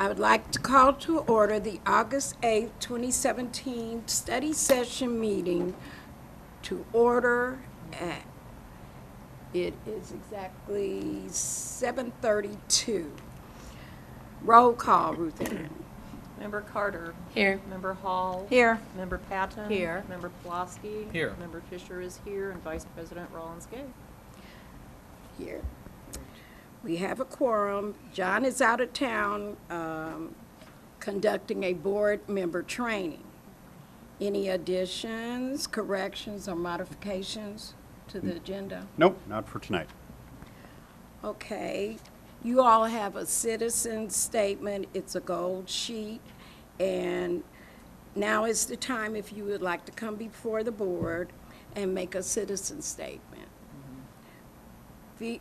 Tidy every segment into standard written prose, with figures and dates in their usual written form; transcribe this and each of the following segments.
I would like to call to order the August 8th, 2017 study session meeting to order at, it is exactly 7:32. Roll call, Ruth Ann. Member Carter. Here. Member Hall. Here. Member Patton. Here. Member Pulaski. Here. Member Fisher is here, and Vice President Rollins-Gay. Here. We have a quorum. John is out of town conducting a board member training. Any additions, corrections, or modifications to the agenda? Nope, not for tonight. Okay. You all have a citizen statement. It's a gold sheet. And now is the time if you would like to come before the board and make a citizen statement.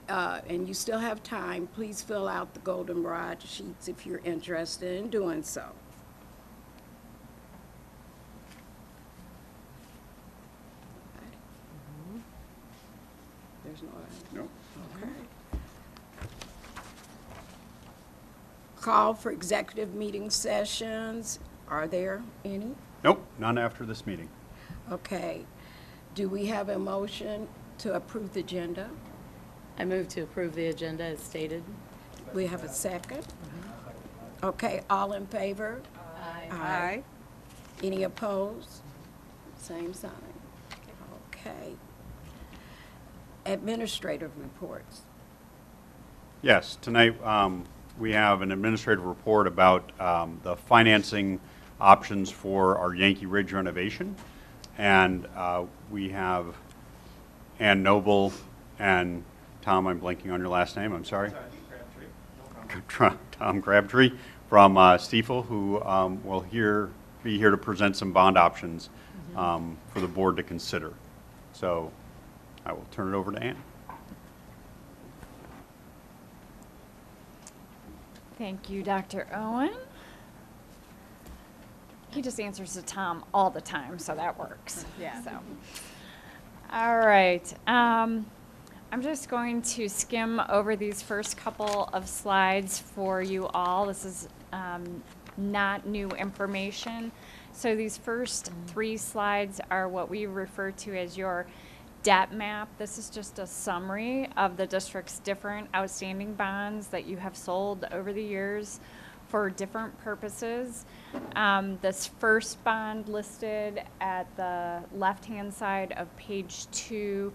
And you still have time. Please fill out the goldenrod sheets if you're interested in doing so. There's no. Nope. Okay. Call for executive meeting sessions. Are there any? Nope, none after this meeting. Okay. Do we have a motion to approve the agenda? I move to approve the agenda as stated. We have a second? Okay, all in favor? Aye. Any opposed? Same sign. Okay. Administrative reports. Yes, tonight we have an administrative report about the financing options for our Yankee Ridge renovation. And we have Ann Noble and Tom, I'm blanking on your last name, I'm sorry. Tom Crabtree from Stiefel, who will be here to present some bond options for the board to consider. So I will turn it over to Ann. Thank you, Dr. Owen. He just answers to Tom all the time, so that works. Yeah. So, all right. I'm just going to skim over these first couple of slides for you all. This is not new information. So these first three slides are what we refer to as your debt map. This is just a summary of the district's different outstanding bonds that you have sold over the years for different purposes. This first bond listed at the left-hand side of page 2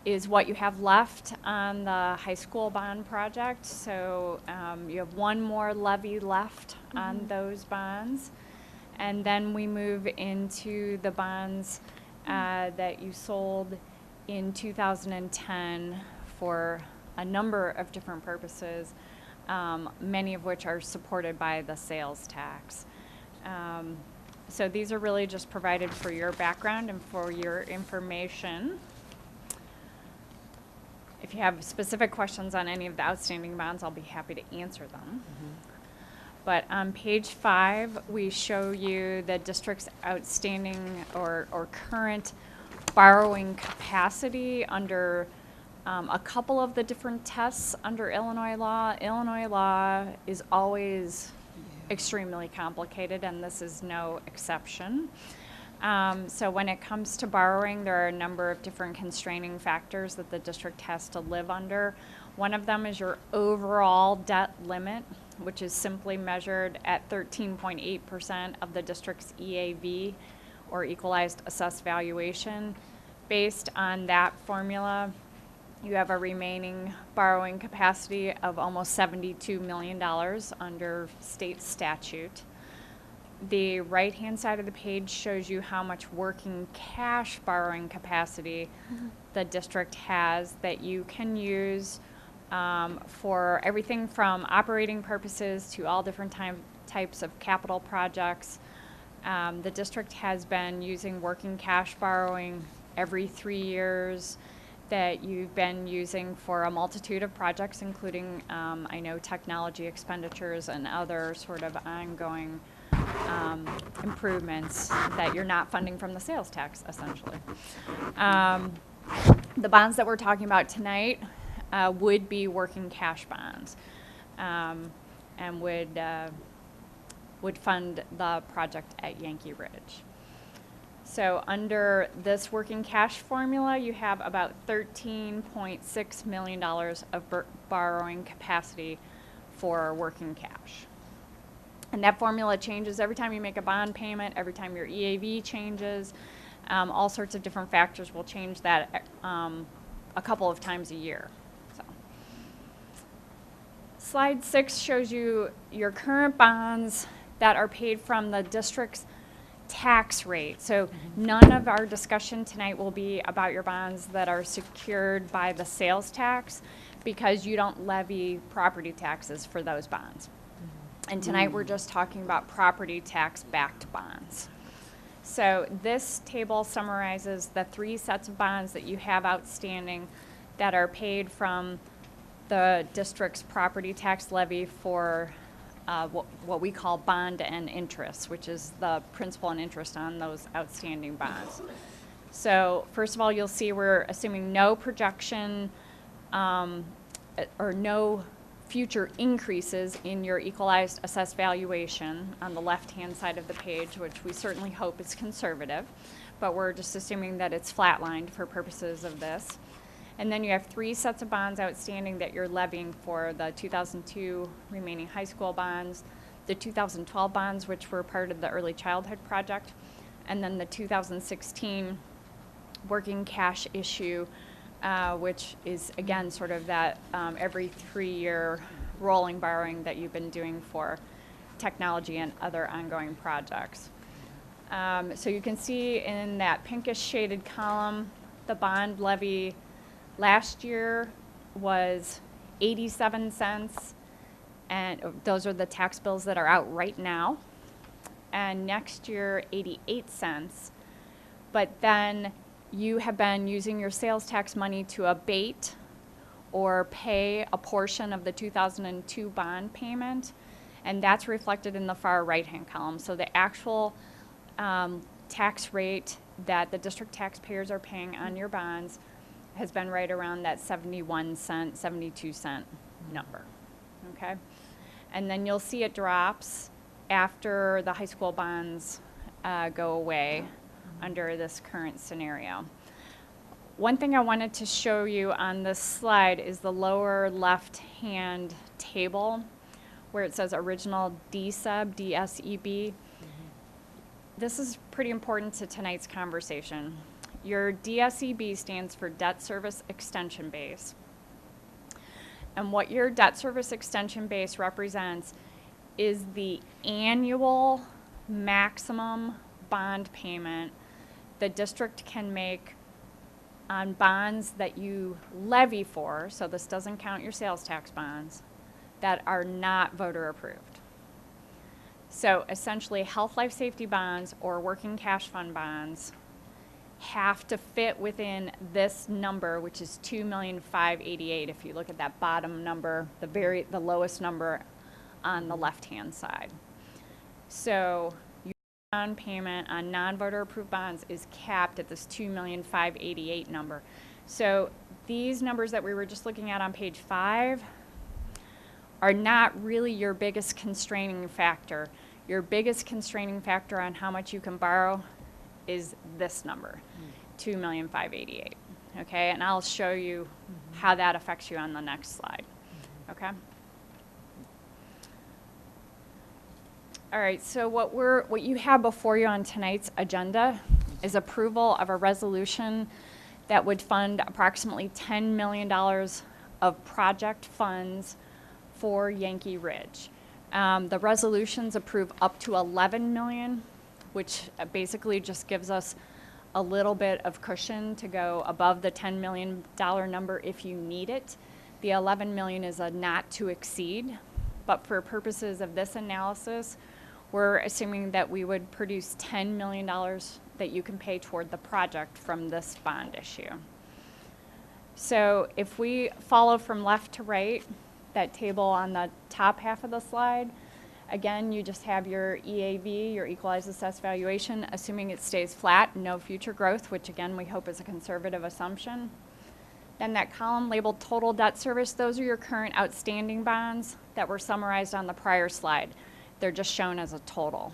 is what you have left on the high school bond project. So you have one more levy left on those bonds. And then we move into the bonds that you sold in 2010 for a number of different purposes, many of which are supported by the sales tax. So these are really just provided for your background and for your information. If you have specific questions on any of the outstanding bonds, I'll be happy to answer them. But on page 5, we show you the district's outstanding or current borrowing capacity under a couple of the different tests under Illinois law. Illinois law is always extremely complicated, and this is no exception. So when it comes to borrowing, there are a number of different constraining factors that the district has to live under. One of them is your overall debt limit, which is simply measured at 13.8% of the district's EAV, or equalized assessed valuation. Based on that formula, you have a remaining borrowing capacity of almost $72 million under state statute. The right-hand side of the page shows you how much working cash borrowing capacity the district has that you can use for everything from operating purposes to all different types of capital projects. The district has been using working cash borrowing every 3 years that you've been using for a multitude of projects, including, I know, technology expenditures and other sort of ongoing improvements that you're not funding from the sales tax, essentially. The bonds that we're talking about tonight would be working cash bonds and would would fund the project at Yankee Ridge. So under this working cash formula, you have about $13.6 million of borrowing capacity for working cash. And that formula changes every time you make a bond payment, every time your EAV changes. All sorts of different factors will change that a couple of times a year. So. Slide 6 shows you your current bonds that are paid from the district's tax rate. So none of our discussion tonight will be about your bonds that are secured by the sales tax, because you don't levy property taxes for those bonds. And tonight we're just talking about property tax-backed bonds. So this table summarizes the 3 sets of bonds that you have outstanding that are paid from the district's property tax levy for what we call bond and interest, which is the principal and interest on those outstanding bonds. So first of all, you'll see we're assuming no projection or no future increases in your equalized assessed valuation on the left-hand side of the page, which we certainly hope is conservative, but we're just assuming that it's flatlined for purposes of this. And then you have 3 sets of bonds outstanding that you're levying for: the 2002 remaining high school bonds, the 2012 bonds, which were part of the early childhood project, and then the 2016 working cash issue, which is, again, sort of that every 3-year rolling borrowing that you've been doing for technology and other ongoing projects. So you can see in that pinkish shaded column, the bond levy last year was 87 cents, and those are the tax bills that are out right now. And next year, 88 cents. But then you have been using your sales tax money to abate or pay a portion of the 2002 bond payment, and that's reflected in the far right-hand column. So the actual tax rate that the district taxpayers are paying on your bonds has been right around that 71 cent, 72 cent number, okay? And then you'll see it drops after the high school bonds go away under this current scenario. One thing I wanted to show you on this slide is the lower left-hand table where it says original DSEB, DSEB. This is pretty important to tonight's conversation. Your DSEB stands for Debt Service Extension Base. And what your debt service extension base represents is the annual maximum bond payment the district can make on bonds that you levy for, so this doesn't count your sales tax bonds, that are not voter approved. So essentially, health, life, safety bonds or working cash fund bonds have to fit within this number, which is $2,588,000. If you look at that bottom number, the lowest number on the left-hand side. So your bond payment on non-voter approved bonds is capped at this $2,588,000 number. So these numbers that we were just looking at on page 5 are not really your biggest constraining factor. Your biggest constraining factor on how much you can borrow is this number, $2,588,000, okay? And I'll show you how that affects you on the next slide, okay? All right, so what you have before you on tonight's agenda is approval of a resolution that would fund approximately $10 million of project funds for Yankee Ridge. The resolutions approve up to $11 million, which basically just gives us a little bit of cushion to go above the $10 million number if you need it. The $11 million is a not to exceed, but for purposes of this analysis, we're assuming that we would produce $10 million that you can pay toward the project from this bond issue. So if we follow from left to right, that table on the top half of the slide, again, you just have your EAV, your equalized assessed valuation, assuming it stays flat, no future growth, which again, we hope is a conservative assumption. Then that column labeled total debt service, those are your current outstanding bonds that were summarized on the prior slide. They're just shown as a total.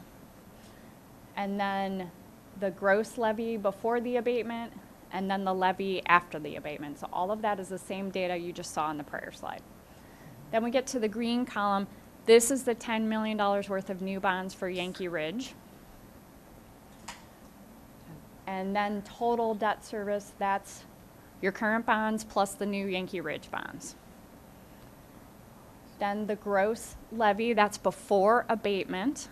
And then the gross levy before the abatement, and then the levy after the abatement. So all of that is the same data you just saw in the prior slide. Then we get to the green column. This is the $10 million worth of new bonds for Yankee Ridge. And then total debt service, that's your current bonds plus the new Yankee Ridge bonds. Then the gross levy, that's before abatement.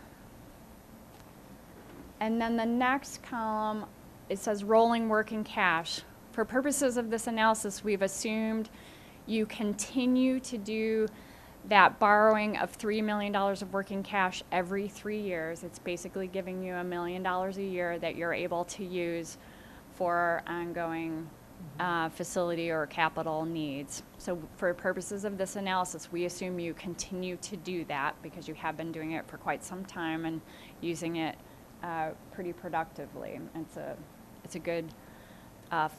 And then the next column, it says rolling working cash. For purposes of this analysis, we've assumed you continue to do that borrowing of $3 million of working cash every 3 years. It's basically giving you $1 million a year that you're able to use for ongoing facility or capital needs. So for purposes of this analysis, we assume you continue to do that because you have been doing it for quite some time and using it pretty productively. It's a good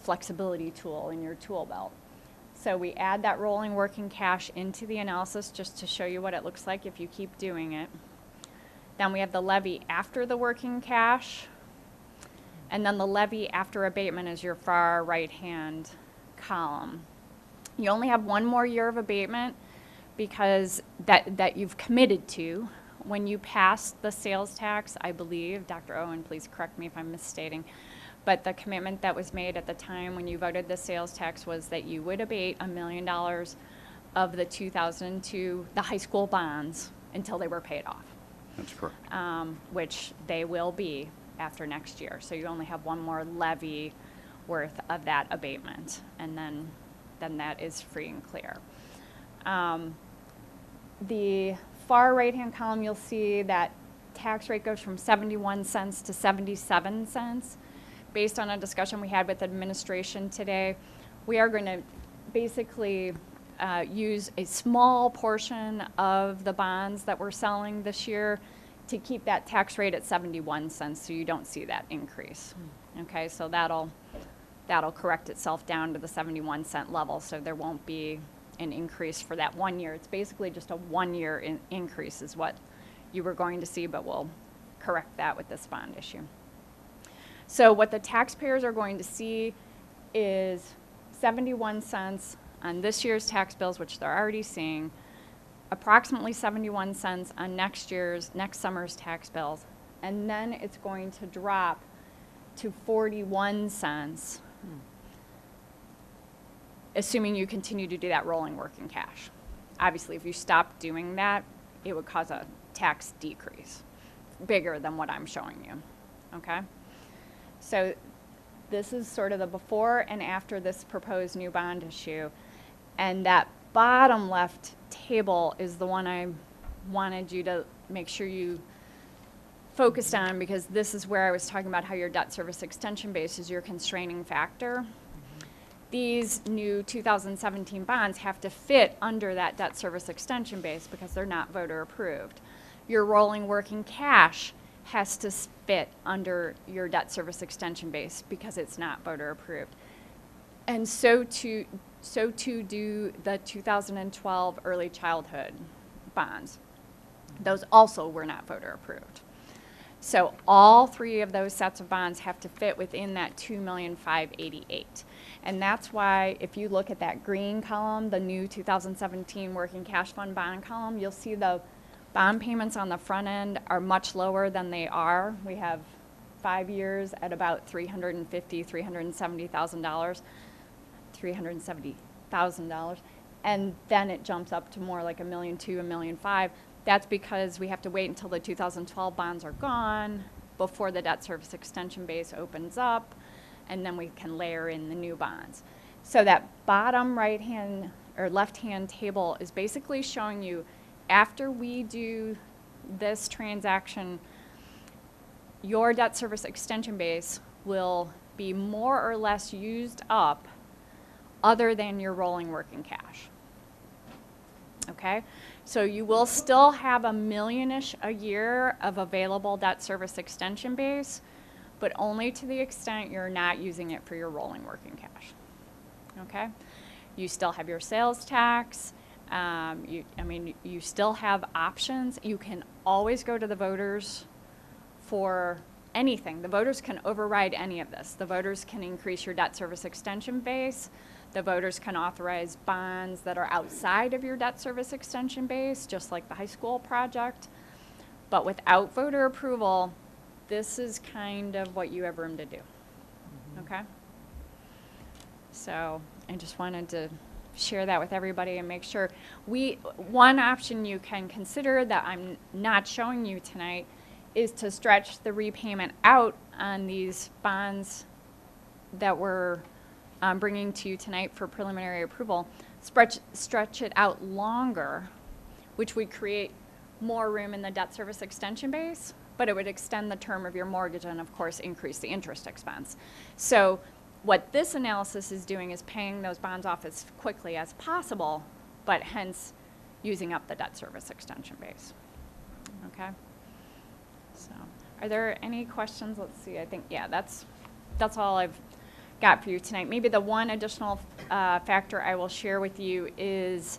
flexibility tool in your tool belt. So we add that rolling working cash into the analysis just to show you what it looks like if you keep doing it. Then we have the levy after the working cash, and then the levy after abatement is your far right-hand column. You only have one more year of abatement because that you've committed to. When you pass the sales tax, I believe, Dr. Owen, please correct me if I'm misstating, but the commitment that was made at the time when you voted the sales tax was that you would abate $1 million of the 2002, the high school bonds until they were paid off. That's correct. Which they will be after next year. So you only have one more levy worth of that abatement, and then that is free and clear. The far right-hand column, you'll see that tax rate goes from 71 cents to 77 cents. Based on a discussion we had with administration today, we are going to basically use a small portion of the bonds that we're selling this year to keep that tax rate at 71 cents so you don't see that increase. Okay, so that'll correct itself down to the 71 cent level, so there won't be an increase for that 1 year. It's basically just a 1 year increase is what you were going to see, but we'll correct that with this bond issue. So what the taxpayers are going to see is 71 cents on this year's tax bills, which they're already seeing, approximately 71 cents on next summer's tax bills, and then it's going to drop to 41 cents, assuming you continue to do that rolling working cash. Obviously, if you stop doing that, it would cause a tax decrease, bigger than what I'm showing you, okay? So this is sort of the before and after this proposed new bond issue. And that bottom left table is the one I wanted you to make sure you focused on, because this is where I was talking about how your debt service extension base is your constraining factor. These new 2017 bonds have to fit under that debt service extension base because they're not voter approved. Your rolling working cash has to fit under your debt service extension base because it's not voter approved. And so too do the 2012 early childhood bonds. Those also were not voter approved. So all three of those sets of bonds have to fit within that $2,588,000. And that's why if you look at that green column, the new 2017 working cash fund bond column, you'll see the bond payments on the front end are much lower than they are. We have 5 years at about $370,000, and then it jumps up to more like $1.2 million, $1.5 million. That's because we have to wait until the 2012 bonds are gone before the debt service extension base opens up, and then we can layer in the new bonds. So that bottom right-hand or left-hand table is basically showing you after we do this transaction, your debt service extension base will be more or less used up other than your rolling working cash. Okay? So you will still have $1 million-ish a year of available debt service extension base, but only to the extent you're not using it for your rolling working cash. Okay? You still have your sales tax, You still have options. You can always go to the voters for anything. The voters can override any of this. The voters can increase your debt service extension base. The voters can authorize bonds that are outside of your debt service extension base, just like the high school project. But without voter approval, this is kind of what you have room to do. Okay? So I just wanted to share that with everybody and make sure. One option you can consider that I'm not showing you tonight is to stretch the repayment out on these bonds that we're bringing to you tonight for preliminary approval. Stretch it out longer, which would create more room in the debt service extension base, but it would extend the term of your mortgage and, of course, increase the interest expense. So what this analysis is doing is paying those bonds off as quickly as possible, but hence using up the debt service extension base. Okay? So, are there any questions? Let's see. I think, yeah, that's all I've got for you tonight. Maybe the one additional factor I will share with you is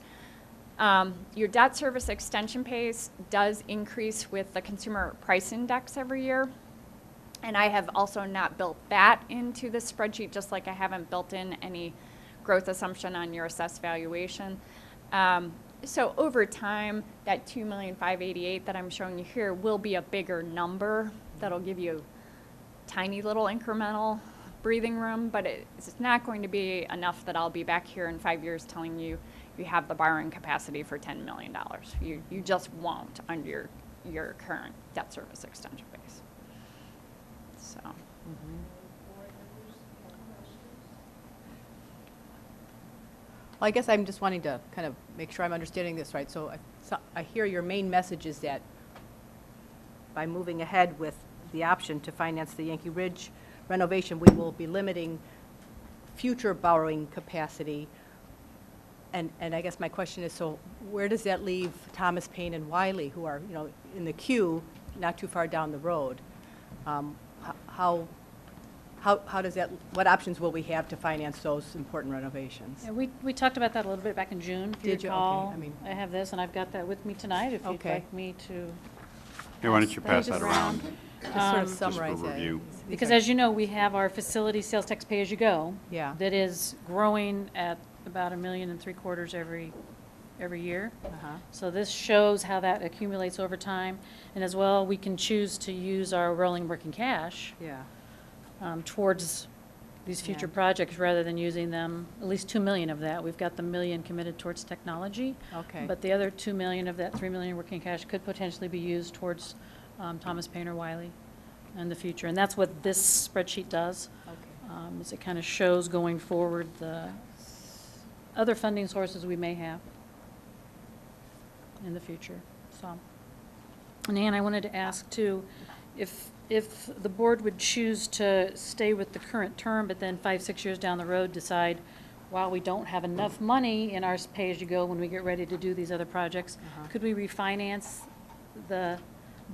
your debt service extension base does increase with the consumer price index every year. And I have also not built that into the spreadsheet, just like I haven't built in any growth assumption on your assessed valuation. So over time, that $2,588,000 that I'm showing you here will be a bigger number that'll give you tiny little incremental breathing room, but it's not going to be enough that I'll be back here in 5 years telling you you have the borrowing capacity for $10 million. You just won't under your current debt service extension base. So. Well, I guess I'm just wanting to kind of make sure I'm understanding this right. So I hear your main message is that by moving ahead with the option to finance the Yankee Ridge renovation, we will be limiting future borrowing capacity. And I guess my question is, so where does that leave Thomas Paine and Wiley, who are, in the queue, not too far down the road? How does that, what options will we have to finance those important renovations? Yeah, we talked about that a little bit back in June. If Did you? recall. Okay, I have this, and I've got that with me tonight, if you'd Okay. like me to. Here, why don't you pass that around? Just sort of Just for summarize that. review. Because as you know, we have our facility sales tax pay-as-you-go. Yeah. That is growing at about $1.75 million every year. Uh-huh. So this shows how that accumulates over time. And as well, we can choose to use our rolling working cash Yeah. towards these future Yeah. projects rather than using them, at least $2 million of that. We've got the $1 million committed towards technology. Okay. But the other $2 million of that $3 million working cash could potentially be used towards Thomas Paine or Wiley in the future. And that's what this spreadsheet does. Okay. Is it kind of shows going forward the other funding sources we may have in the future. So, and Ann, I wanted to ask too, if the board would choose to stay with the current term, but then 5-6 years down the road decide, wow, we don't have enough money in our pay-as-you-go when we get ready to do these other projects, could we refinance the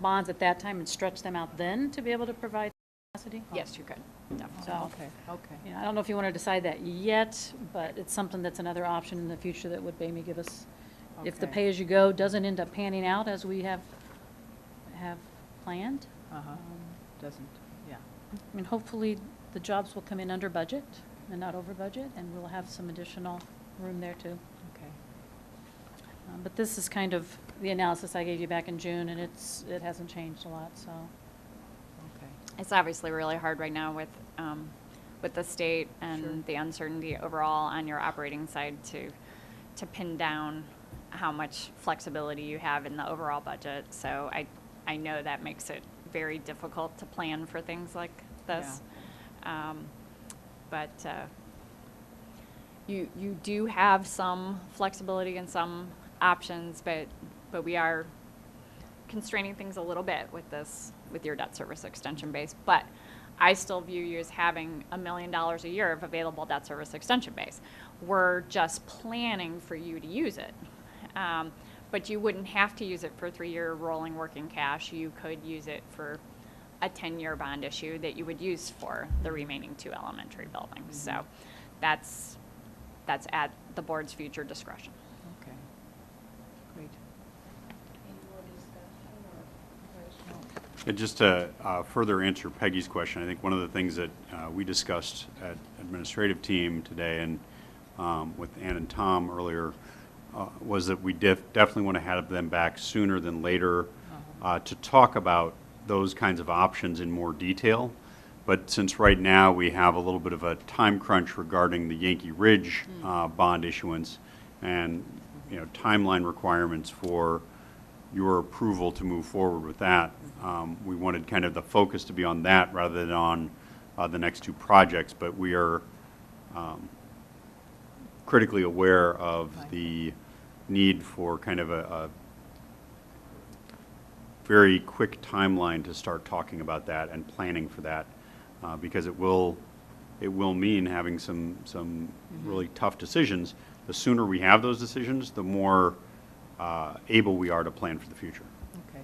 bonds at that time and stretch them out then to be able to provide capacity? Yes, you could, definitely. So, Okay. yeah, I don't know if you want to decide that yet, but it's something that's another option in the future that would maybe give us, if the Okay. pay-as-you-go doesn't end up panning out as we have planned. Uh-huh. Doesn't, yeah. I mean, hopefully, the jobs will come in under budget and not over budget, and we'll have some additional room there too. Okay. But this is kind of the analysis I gave you back in June, and it hasn't changed a lot, so. Okay. It's obviously really hard right now with the state and Sure. the uncertainty overall on your operating side to pin down how much flexibility you have in the overall budget. So I know that makes it very difficult to plan for things like this. But you do have some flexibility and some options, but we are constraining things a little bit with your debt service extension base. But I still view you as having $1 million a year of available debt service extension base. We're just planning for you to use it. But you wouldn't have to use it for 3-year rolling working cash. You could use it for a 10-year bond issue that you would use for the remaining 2 elementary buildings. So that's at the board's future discretion. Okay. And just to further answer Peggy's question, I think one of the things that we discussed at administrative team today and with Ann and Tom earlier was that we definitely want to have them back sooner than later to talk about those kinds of options in more detail. But since right now we have a little bit of a time crunch regarding the Yankee Ridge bond issuance and timeline requirements for your approval to move forward with that, we wanted kind of the focus to be on that rather than on the next two projects. But we are critically aware of the need for kind of a very quick timeline to start talking about that and planning for that, because it will mean having some really tough decisions. The sooner we have those decisions, the more able we are to plan for the future. Okay.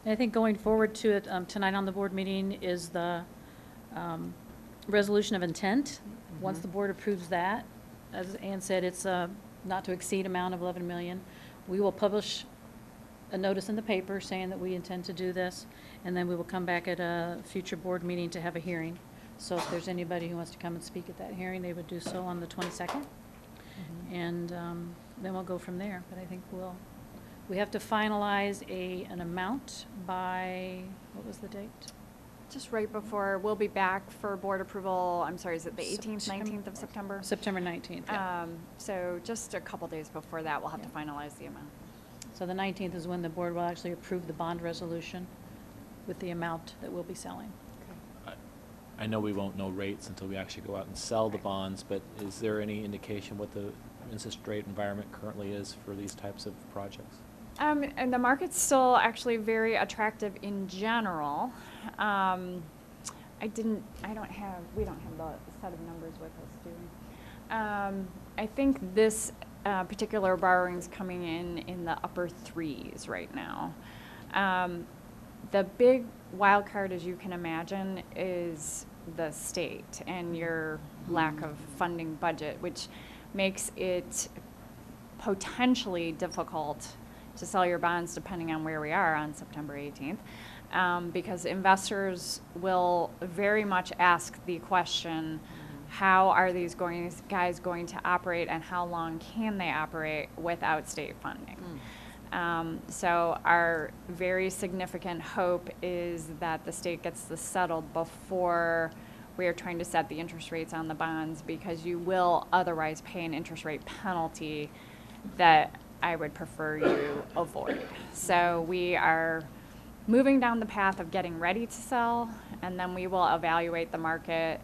And I think going forward to it, tonight on the board meeting is the resolution of intent. Once the board approves that, as Ann said, it's a not to exceed amount of 11 million. We will publish a notice in the paper saying that we intend to do this, and then we will come back at a future board meeting to have a hearing. So if there's anybody who wants to come and speak at that hearing, they would do so on the 22nd. And then we'll go from there. But I think we have to finalize an amount by, what was the date? Just right before, we'll be back for board approval, I'm sorry, is it the 18th, September- 19th of September? September 19th, yeah. So just a couple days before that, we'll have to finalize the amount. So the 19th is when the board will actually approve the bond resolution with the amount that we'll be selling. I know we won't know rates until we actually go out and sell the bonds, but is there any indication what the interest rate environment currently is for these types of projects? And the market's still actually very attractive in general. We don't have the set of numbers with us, do we? I think this particular borrowing's coming in the upper threes right now. The big wild card, as you can imagine, is the state and your lack of funding budget, which makes it potentially difficult to sell your bonds depending on where we are on September 18th, because investors will very much ask the question, how are these guys going to operate and how long can they operate without state funding? So our very significant hope is that the state gets this settled before we are trying to set the interest rates on the bonds, because you will otherwise pay an interest rate penalty that I would prefer you avoid. So we are moving down the path of getting ready to sell, and then we will evaluate the market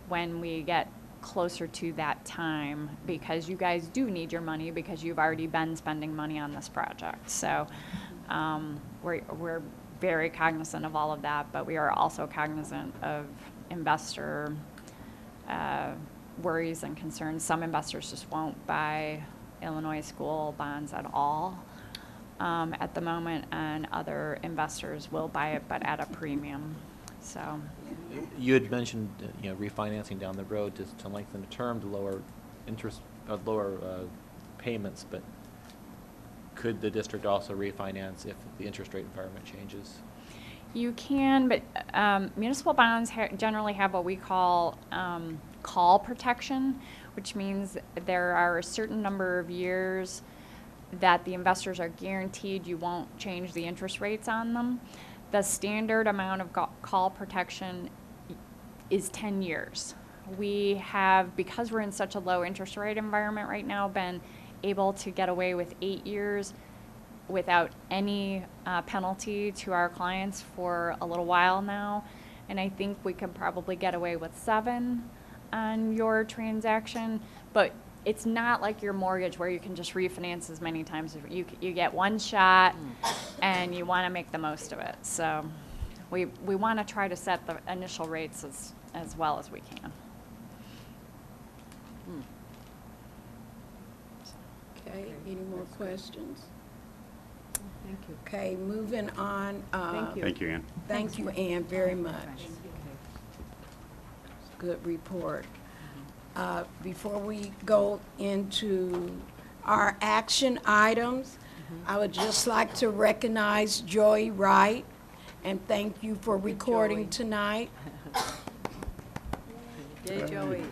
when we get closer to that time, because you guys do need your money because you've already been spending money on this project. So we're very cognizant of all of that, but we are also cognizant of investor worries and concerns. Some investors just won't buy Illinois school bonds at all at the moment, and other investors will buy it but at a premium. So You had mentioned refinancing down the road to lengthen the term, to lower interest, lower payments, but could the district also refinance if the interest rate environment changes? you can, but municipal bonds generally have what we call call protection, which means there are a certain number of years that the investors are guaranteed you won't change the interest rates on them. The standard amount of call protection is 10 years. We have, because we're in such a low interest rate environment right now, been able to get away with 8 years without any penalty to our clients for a little while now. And I think we could probably get away with 7 on your transaction, but it's not like your mortgage where you can just refinance as many times. You get one shot and you want to make the most of it. So we want to try to set the initial rates as well as we can. Okay, any more questions? Thank you. Okay, moving on. Thank you. Thank you, Ann. Thank you, Ann, very much. Good report. Before we go into our action items, I would just like to recognize Joy Wright And thank you for recording tonight. Yay, Joey.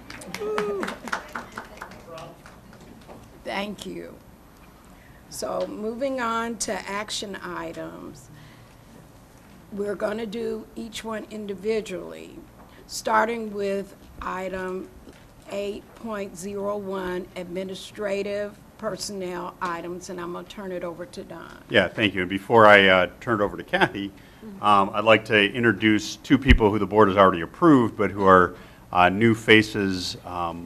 Thank you. So moving on to action items. We're going to do each one individually, starting with item 8.01, administrative personnel items, and I'm going to turn it over to Don. Yeah, thank you. And before I turn it over to Kathy, I'd like to introduce two people who the board has already approved, but who are new faces at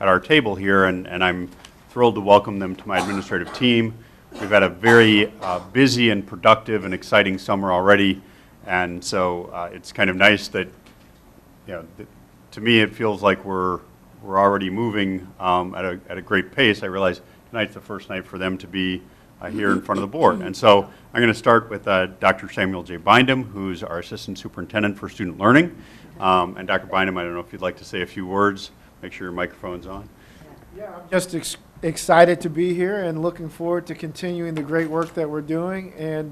our table here, and I'm thrilled to welcome them to my administrative team. We've had a very busy and productive and exciting summer already, and so it's kind of nice that, you know, to me it feels like we're already moving at a great pace. I realize tonight's the first night for them to be here in front of the board. And so I'm going to start with Dr. Samuel J. Bindum, who's our Assistant Superintendent for Student Learning. And Dr. Bindum, I don't know if you'd like to say a few words. Make sure your microphone's on. Yeah, I'm just excited to be here and looking forward to continuing the great work that we're doing. And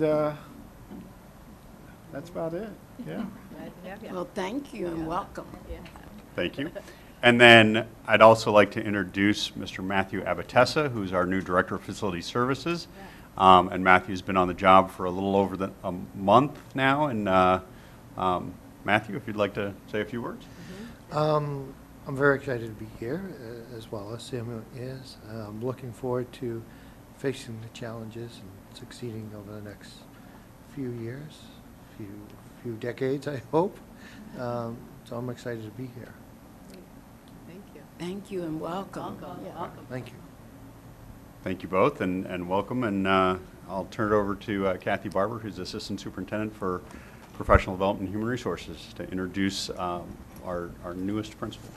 that's about it. Yeah. Glad to have you. Well, thank you and welcome. Thank you. And then I'd also like to introduce Mr. Matthew Abatessa, who's our new Director of Facility Services. And Matthew's been on the job for a little over a month now. And Matthew, if you'd like to say a few words. I'm very excited to be here, as well as Samuel is. I'm looking forward to facing the challenges and succeeding over the next few years, few decades, I hope. So I'm excited to be here. Thank you. Thank you and welcome. Welcome. Thank you. Thank you both, and welcome. And I'll turn it over to Kathy Barber, who's Assistant Superintendent for Professional Development and Human Resources, to introduce our newest principal.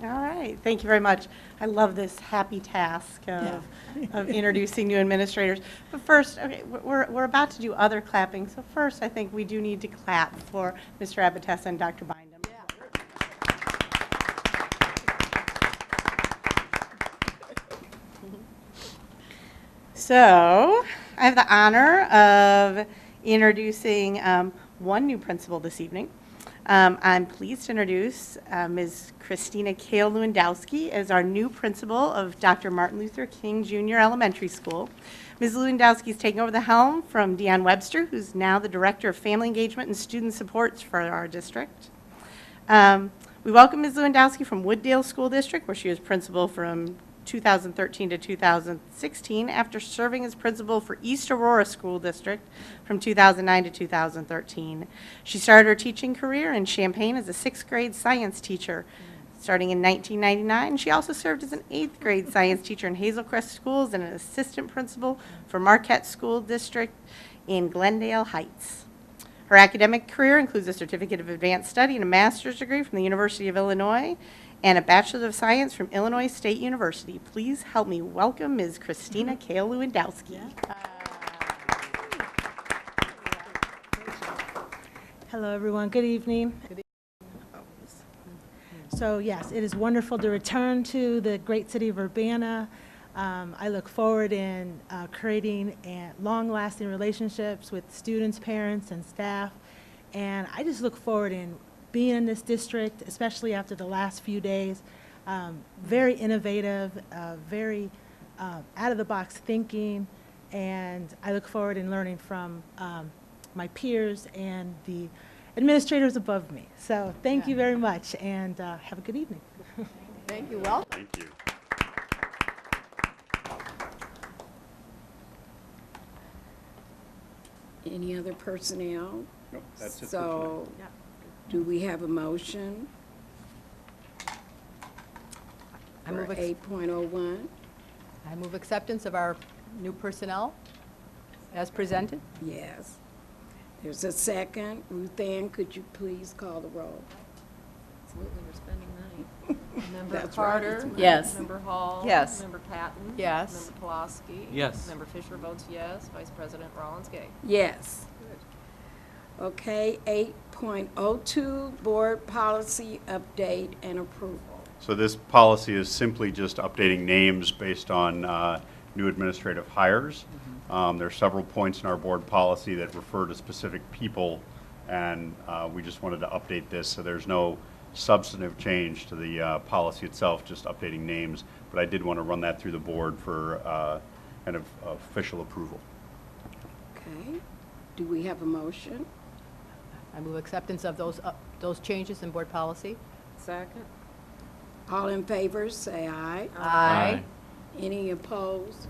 All right, thank you very much. I love this happy task of introducing new administrators. But first, okay, we're about to do other clapping, so first I think we do need to clap for Mr. Abatessa and Dr. Bindum. So, I have the honor of introducing one new principal this evening. I'm pleased to introduce Ms. Christina Ko Lewandowski as our new principal of Dr. Martin Luther King Jr. Elementary School. Ms. Lewandowski is taking over the helm from Deanne Webster, who's now the Director of Family Engagement and Student Supports for our district. We welcome Ms. Lewandowski from Wooddale School District, where she was principal from 2013 to 2016, after serving as principal for East Aurora School District from 2009 to 2013. She started her teaching career in Champaign as a 6th grade science teacher, starting in 1999. She also served as an 8th grade science teacher in Hazel Crest Schools and an assistant principal for Marquette School District in Glendale Heights. Her academic career includes a Certificate of Advanced Study and a master's degree from the University of Illinois and a Bachelor of Science from Illinois State University. Please help me welcome Ms. Christina Ko Lewandowski. Hello, everyone. Good evening. So, yes, it is wonderful to return to the great city of Urbana. I look forward in creating long-lasting relationships with students, parents, and staff. And I just look forward in being in this district, especially after the last few days. Very innovative, very out-of-the-box thinking, and I look forward in learning from my peers and the administrators above me. So thank you very much, and have a good evening. Thank you. Welcome. Thank you. Any other personnel? Nope, that's it for So, tonight. do we have a motion I for move 8.01? I move acceptance of our new personnel as presented. Yes. There's a second. Ruth Ann, could you please call the roll? Absolutely, we're spending money. Member That's right, Carter? it's money. Yes. Member Hall? Yes. Member Patton? Yes. Member Pulaski? Yes. Member Fisher votes yes. Vice President Rollins-Gay? Yes. Okay, 8.02, board policy update and approval. So this policy is simply just updating names based on new administrative hires. There are several points in our board policy that refer to specific people, and we just wanted to update this, so there's no substantive change to the policy itself, just updating names. But I did want to run that through the board for kind of official approval. Okay. Do we have a motion? I move acceptance of those changes in board policy. Second? All in favor, say aye. Aye. Any opposed?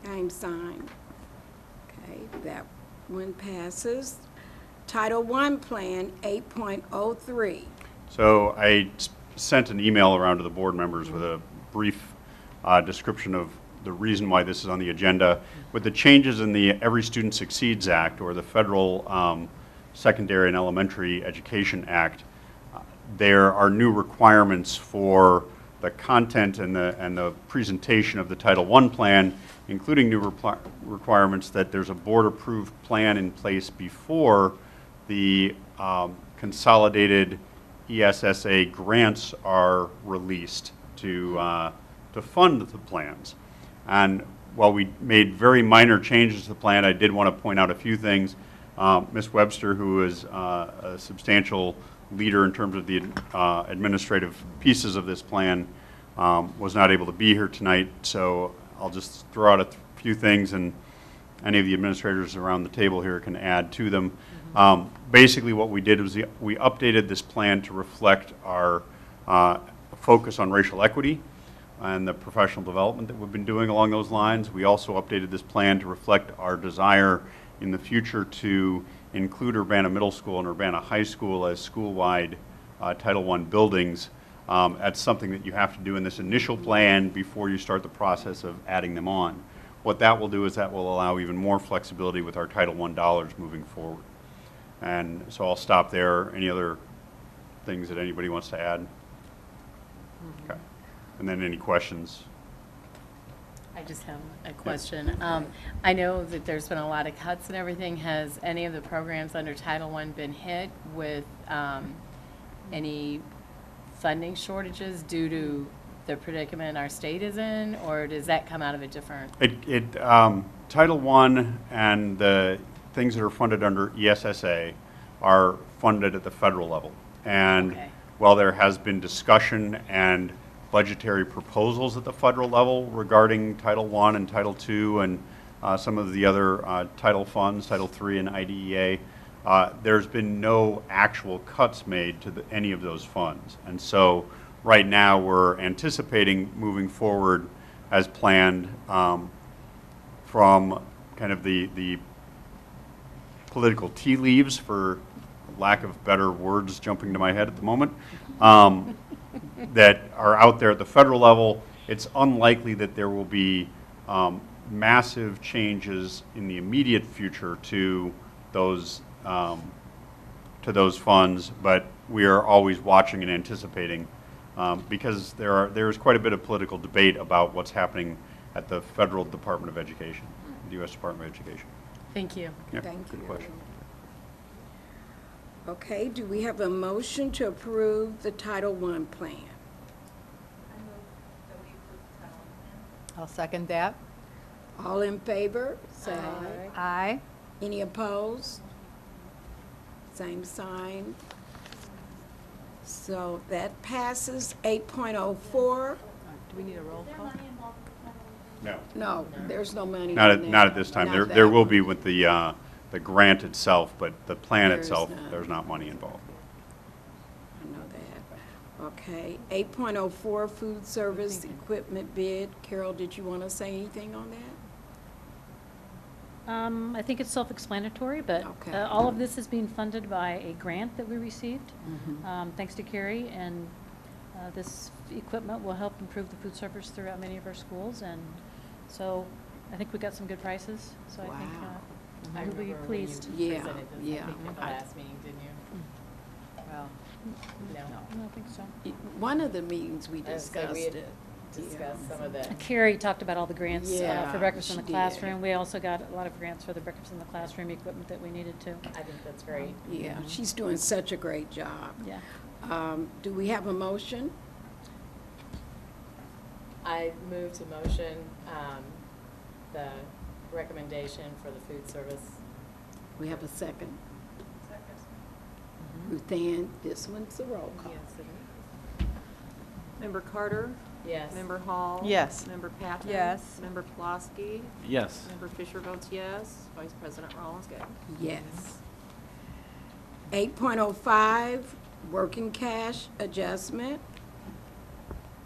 Same sign. Okay, that one passes. Title I Plan 8.03. So I sent an email around to the board members with a brief description of the reason why this is on the agenda. With the changes in the Every Student Succeeds Act, or the Federal Secondary and Elementary Education Act, there are new requirements for the content and the presentation of the Title I plan, including new requirements that there's a board-approved plan in place before the consolidated ESSA grants are released to fund the plans. And while we made very minor changes to the plan, I did want to point out a few things. Ms. Webster, who is a substantial leader in terms of the administrative pieces of this plan, was not able to be here tonight, so I'll just throw out a few things, and any of the administrators around the table here can add to them. Basically what we did was we updated this plan to reflect our focus on racial equity and the professional development that we've been doing along those lines. We also updated this plan to reflect our desire in the future to include Urbana Middle School and Urbana High School as school-wide Title I buildings. That's something that you have to do in this initial plan before you start the process of adding them on. What that will do is that will allow even more flexibility with our Title I dollars moving forward. And so I'll stop there. Any other things that anybody wants to add? Okay. And then any questions? I just have a question. I know that there's been a lot of cuts and everything. Has any of the programs under Title I been hit with any funding shortages due to the predicament our state is in, or does that come out of a different? Title I and the things that are funded under ESSA are funded at the federal level. And Okay. while there has been discussion and budgetary proposals at the federal level regarding Title I and Title II and some of the other title funds, Title III and IDEA, there's been no actual cuts made to any of those funds. And so right now we're anticipating moving forward as planned from kind of the political tea leaves, for lack of better words jumping to my head at the moment, that are out there at the federal level. It's unlikely that there will be massive changes in the immediate future to those funds, but we are always watching and anticipating because there's quite a bit of political debate about what's happening at the Federal Department of Education, the U.S. Department of Education. Thank you. Yep, Thank good you. question. Okay, do we have a motion to approve the Title I plan? I'll second that. All in favor, say aye. Aye. Any opposed? Same sign. So that passes. 8.04, Do we need a roll call? No. no, there's no money in Not there. at this time. Not There that will one. be with the grant itself, but the plan There is itself, none. there's not money involved. I know that. Okay, 8.04, food service equipment bid. Carol, did you want to say anything on that? I think it's self-explanatory, but Okay. all of this is being funded by a grant that we received, thanks to Carrie, and this equipment will help improve the food service throughout many of our schools, and so I think we got some good prices, so I think Wow. we'll be pleased. Yeah, yeah. At the last meeting, didn't you? Well, No. I don't think so. One of the meetings we I was gonna say, discussed we it. had discussed some of the. Carrie talked about all the grants Yeah, for breakfast in she the did. classroom. We also got a lot of grants for the breakfast in the classroom equipment that we needed to. I think that's great. Yeah, she's doing such a great job. Yeah. Do we have a motion? I move to motion the recommendation for the food service. We have a second. Ruth Ann, this one's a roll call. Yes, it Member Carter? Yes. Member Hall? Yes. Member Patton? Yes. Member Pulaski? Yes. Member Fisher votes yes. Vice President Rollins Gay. Yes. 8.05, working cash adjustment.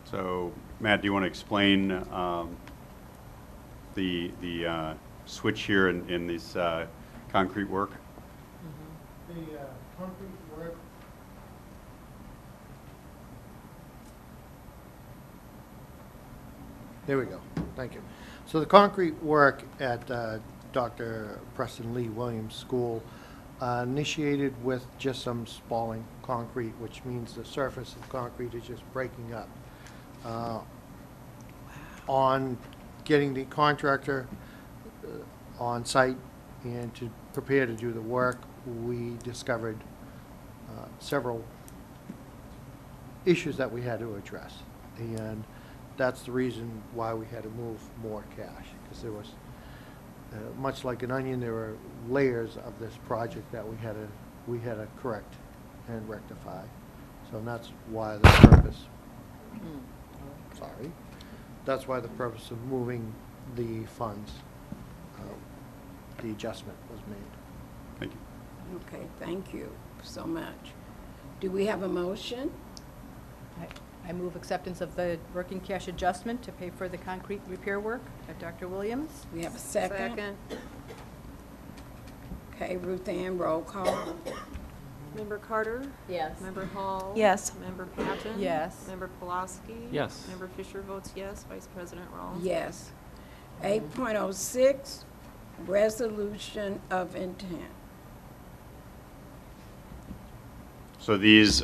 So, Matt, do you want to explain the switch here in this concrete work? The concrete work. There we go. Thank you. So the concrete work at Dr. Preston Lee Williams School initiated with just some spalling concrete, which means the surface of concrete is just breaking up. On getting the contractor on site and to prepare to do the work, we discovered several issues that we had to address. And that's the reason why we had to move more cash, because there was, much like an onion, there were layers of this project that we had to correct and rectify. So that's why the purpose, sorry, that's why the purpose of moving the funds, the adjustment was made. Thank you. Okay, thank you so much. Do we have a motion? I move acceptance of the working cash adjustment to pay for the concrete repair work at Dr. Williams. We have a second. Okay, Ruth Ann, roll call. Member Carter? Yes. Member Hall? Yes. Member Patton? Yes. Member Pulaski? Yes. Member Fisher votes yes. Vice President Rollins? Yes. 8.06, resolution of intent. So these,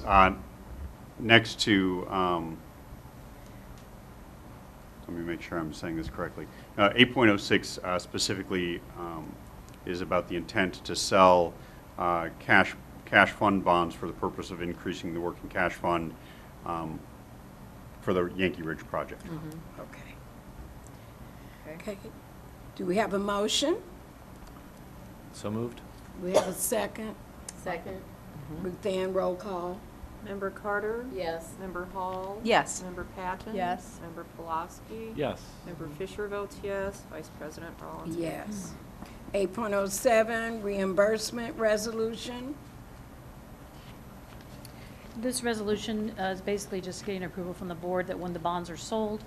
next to, let me make sure I'm saying this correctly. 8.06 specifically is about the intent to sell cash fund bonds for the purpose of increasing the working cash fund for the Yankee Ridge project. Okay. Okay. Do we have a motion? So moved? We have a second. Second? Ruth Ann, roll call. Member Carter? Yes. Member Hall? Yes. Member Patton? Yes. Member Pulaski? Yes. Member Fisher votes yes. Vice President Rollins? Yes. 8.07, reimbursement resolution. This resolution is basically just getting approval from the board that when the bonds are sold,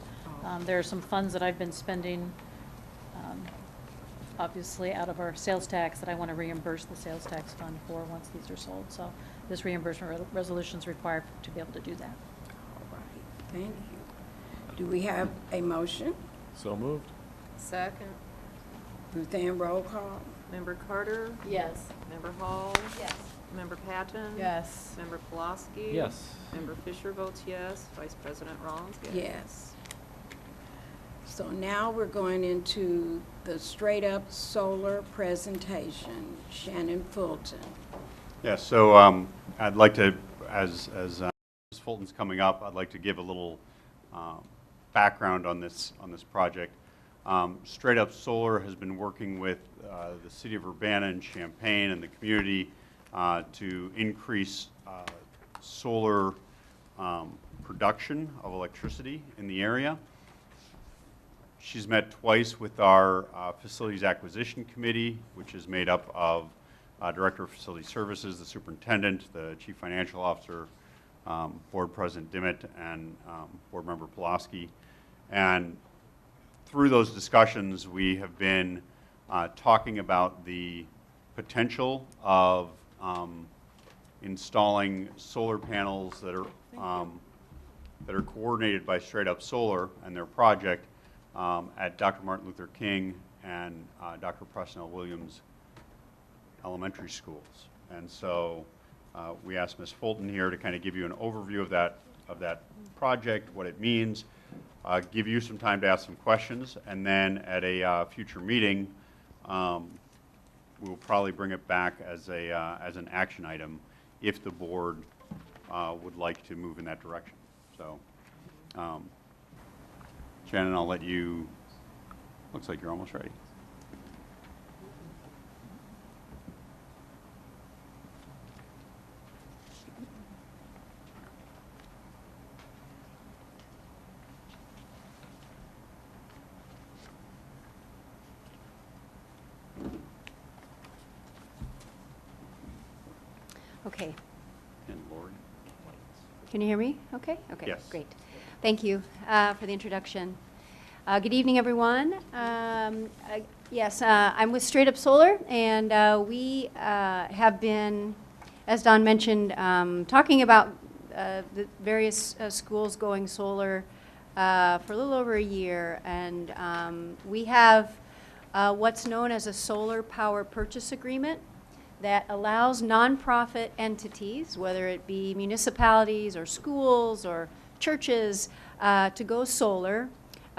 there are some funds that I've been spending, obviously out of our sales tax, that I want to reimburse the sales tax fund for once these are sold. So this reimbursement resolution is required to be able to do that. All right, thank you. Do we have a motion? So moved? Second. Ruth Ann, roll call. Member Carter? Yes. Member Hall? Yes. Member Patton? Yes. Member Pulaski? Yes. Member Fisher votes yes. Vice President Rollins? Yes. So now we're going into the straight-up solar presentation. Shannon Fulton. Yeah, so I'd like to, as Ms. Fulton's coming up, I'd like to give a little background on this project. Straight Up Solar has been working with the city of Urbana and Champaign and the community to increase solar production of electricity in the area. She's met twice with our Facilities Acquisition Committee, which is made up of Director of Facility Services, the Superintendent, the Chief Financial Officer, Board President Dimmitt, and Board Member Pulaski. And through those discussions, we have been talking about the potential of installing solar panels that are coordinated by Straight Up Solar and their project at Dr. Martin Luther King and Dr. Preston L. Williams elementary schools. And so we asked Ms. Fulton here to kind of give you an overview of that project, what it means, give you some time to ask some questions, and then at a future meeting, we'll probably bring it back as an action item if the board would like to move in that direction. So, Shannon, I'll let you Looks like you're almost ready. Okay. And Lori? Can you hear me? Okay? Okay, Yes. great. Thank you for the introduction. Good evening, everyone. Yes, I'm with Straight Up Solar, and we have been, as Don mentioned, talking about the various schools going solar for a little over a year. And we have what's known as a solar power purchase agreement that allows nonprofit entities, whether it be municipalities or schools or churches, to go solar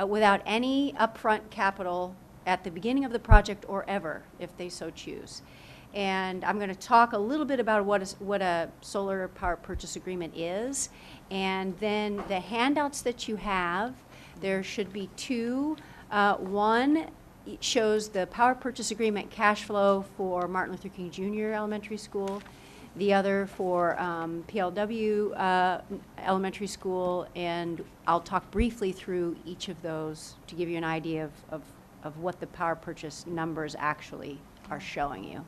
without any upfront capital at the beginning of the project or ever, if they so choose. And I'm going to talk a little bit about what a solar power purchase agreement is. And then the handouts that you have, there should be two. One shows the power purchase agreement cash flow for Martin Luther King Jr. Elementary School, the other for PLW Elementary School, and I'll talk briefly through each of those to give you an idea of what the power purchase numbers actually are showing you.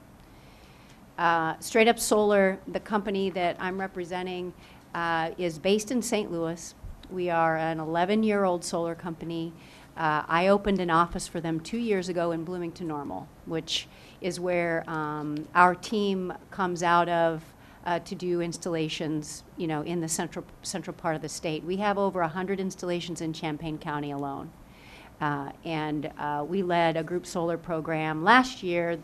Straight Up Solar, the company that I'm representing, is based in St. Louis. We are an 11-year-old solar company. I opened an office for them 2 years ago in Bloomington Normal, which is where our team comes out of to do installations, you know, in the central part of the state. We have over 100 installations in Champaign County alone. And we led a group solar program last year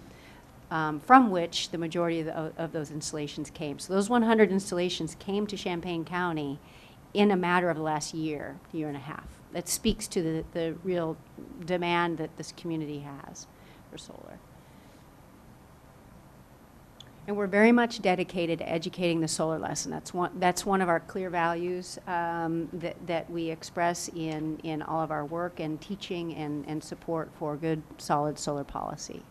from which the majority of those installations came. So those 100 installations came to Champaign County in a matter of the last year and a half. That speaks to the real demand that this community has for solar. And we're very much dedicated to educating the solar lesson. That's one of our clear values that we express in all of our work and teaching and support for good, solid solar policy.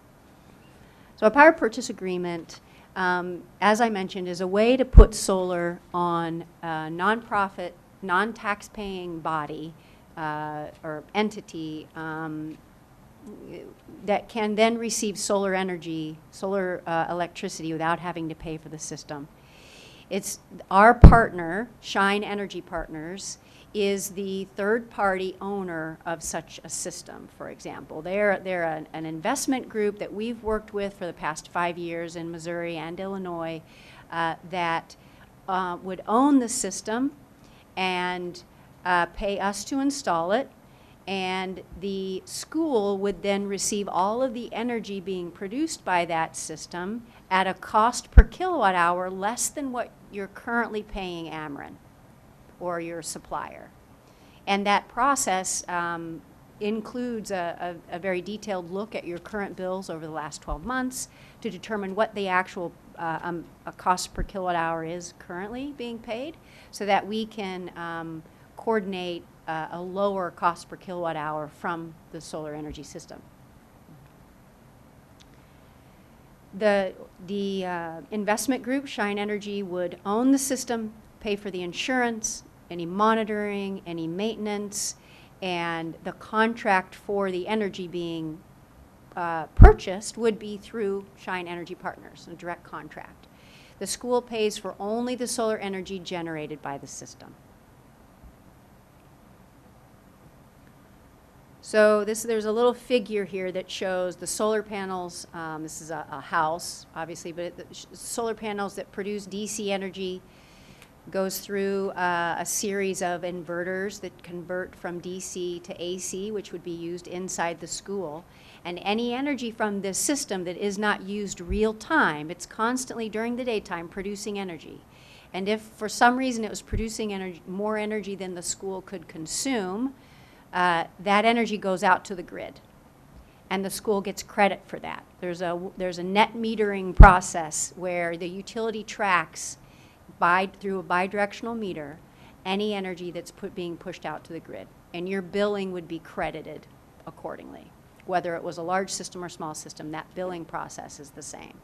So a power purchase agreement, as I mentioned, is a way to put solar on a nonprofit, non-tax-paying body or entity that can then receive solar energy, solar electricity without having to pay for the system. It's our partner, Shine Energy Partners, is the third-party owner of such a system, for example. They're an investment group that we've worked with for the past 5 years in Missouri and Illinois that would own the system and pay us to install it, and the school would then receive all of the energy being produced by that system at a cost per kilowatt hour less than what you're currently paying Ameren or your supplier. And that process includes a very detailed look at your current bills over the last 12 months to determine what the actual a cost per kilowatt hour is currently being paid, so that we can coordinate a lower cost per kilowatt hour from the solar energy system. The investment group, Shine Energy, would own the system, pay for the insurance, any monitoring, any maintenance, and the contract for the energy being purchased would be through Shine Energy Partners, a direct contract. The school pays for only the solar energy generated by the system. So there's a little figure here that shows the solar panels. This is a house, obviously, but solar panels that produce DC energy goes through a series of inverters that convert from DC to AC, which would be used inside the school. And any energy from this system that is not used real time, it's constantly during the daytime producing energy. And if for some reason it was producing more energy than the school could consume, that energy goes out to the grid, and the school gets credit for that. There's a net metering process where the utility tracks through a bidirectional meter any energy that's being pushed out to the grid, and your billing would be credited accordingly, whether it was a large system or small system, that billing process is the same.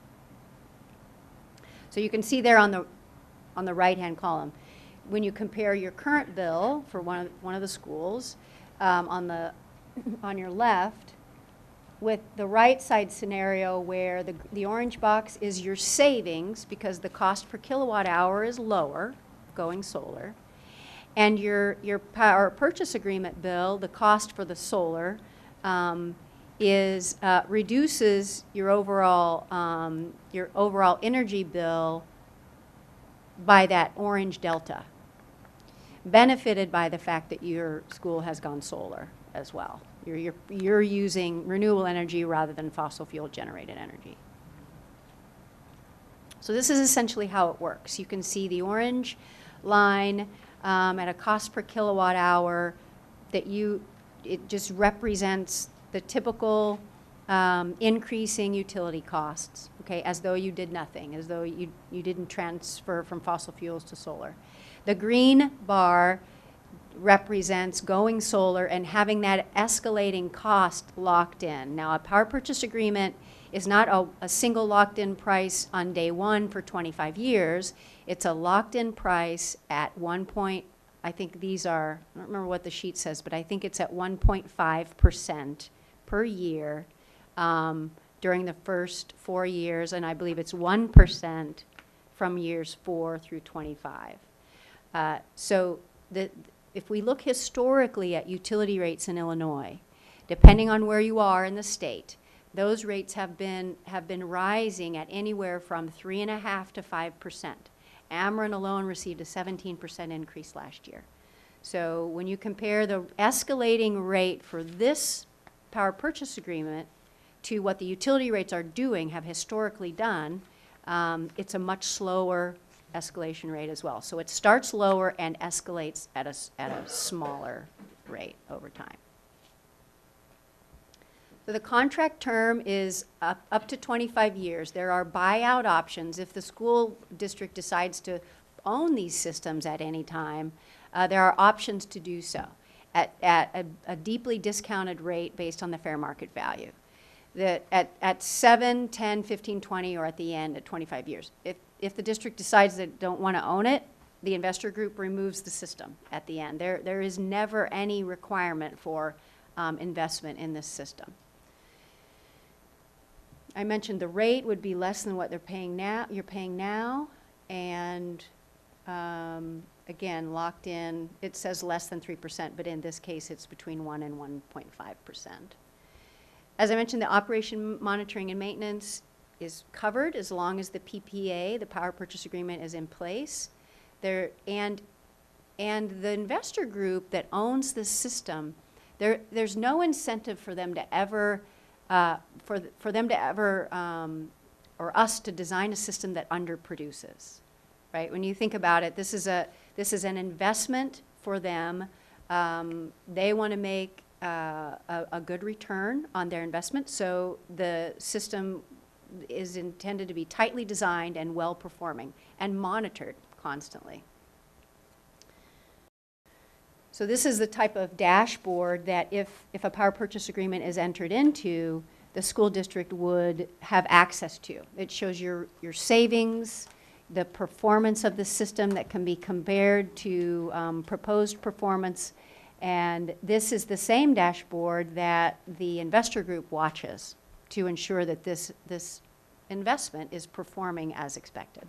So you can see there on the right-hand column, when you compare your current bill for one of the schools on your left with the right side scenario where the orange box is your savings because the cost per kilowatt hour is lower going solar, and your power purchase agreement bill, the cost for the solar, reduces your overall energy bill by that orange delta, benefited by the fact that your school has gone solar as well. You're using renewable energy rather than fossil fuel generated energy. So this is essentially how it works. You can see the orange line at a cost per kilowatt hour it just represents the typical increasing utility costs, okay, as though you did nothing, as though you didn't transfer from fossil fuels to solar. The green bar represents going solar and having that escalating cost locked in. Now, a power purchase agreement is not a single locked-in price on day one for 25 years. It's a locked-in price at I think these are, I don't remember what the sheet says, but I think it's at 1.5% per year during the first 4 years, and I believe it's 1% from years 4 through 25. So if we look historically at utility rates in Illinois, depending on where you are in the state, those rates have been rising at anywhere from 3.5% to 5%. Ameren alone received a 17% increase last year. So when you compare the escalating rate for this power purchase agreement to what the utility rates have historically done, it's a much slower escalation rate as well. So it starts lower and escalates at a smaller rate over time. So the contract term is up to 25 years. There are buyout options. If the school district decides to own these systems at any time, there are options to do so at a deeply discounted rate based on the fair market value. At 7, 10, 15, 20, or at the end at 25 years. If the district decides they don't want to own it, the investor group removes the system at the end. There is never any requirement for investment in this system. I mentioned the rate would be less than what you're paying now, and again, locked in, it says less than 3%, but in this case, it's between 1 and 1.5%. As I mentioned, the operation, monitoring, and maintenance is covered as long as the PPA, the power purchase agreement, is in place. And the investor group that owns this system, there's no incentive for them to ever or us to design a system that underproduces, right? When you think about it, this is an investment for them. They want to make a good return on their investment, so the system is intended to be tightly designed and well-performing and monitored constantly. So this is the type of dashboard that if a power purchase agreement is entered into, the school district would have access to. It shows your savings, the performance of the system that can be compared to proposed performance, and this is the same dashboard that the investor group watches to ensure that this investment is performing as expected.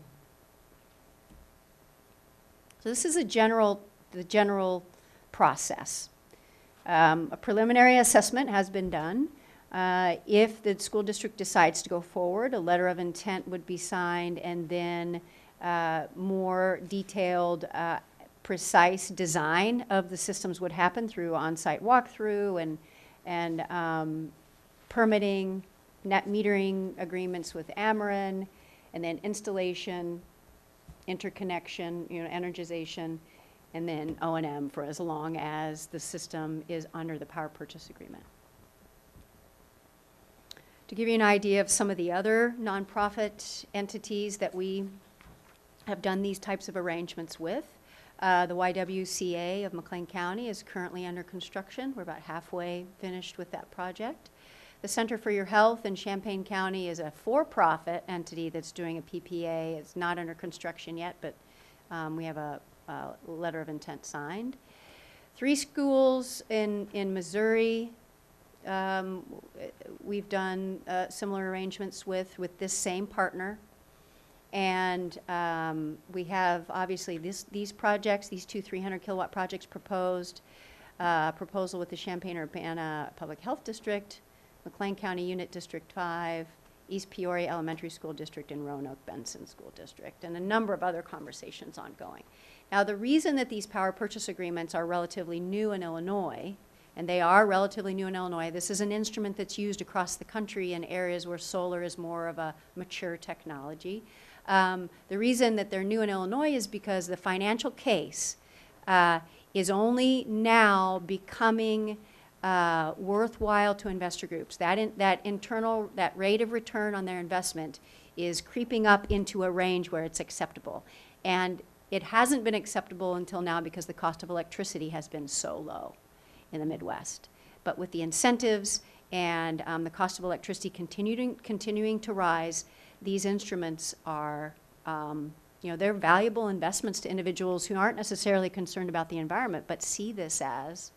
So this is the general process. A preliminary assessment has been done. If the school district decides to go forward, a letter of intent would be signed, and then more detailed, precise design of the systems would happen through on-site walkthrough and permitting, net metering agreements with Ameren, and then installation, interconnection, energization, and then O&M for as long as the system is under the power purchase agreement. To give you an idea of some of the other nonprofit entities that we have done these types of arrangements with, the YWCA of McLean County is currently under construction. We're about halfway finished with that project. The Center for Your Health in Champaign County is a for-profit entity that's doing a PPA. It's not under construction yet, but we have a letter of intent signed. 3 schools in Missouri, we've done similar arrangements with this same partner. And we have, obviously, these projects, these 2 300-kilowatt projects proposed, proposal with the Champaign-Urbana Public Health District, McLean County Unit District 5, East Peoria Elementary School District, and Roanoke Benson School District, and a number of other conversations ongoing. Now, the reason that these power purchase agreements are relatively new in Illinois, and they are relatively new in Illinois, this is an instrument that's used across the country in areas where solar is more of a mature technology. The reason that they're new in Illinois is because the financial case is only now becoming worthwhile to investor groups. That rate of return on their investment is creeping up into a range where it's acceptable. And it hasn't been acceptable until now because the cost of electricity has been so low in the Midwest. But with the incentives and the cost of electricity continuing to rise, these instruments are, they're valuable investments to individuals who aren't necessarily concerned about the environment, but see this as,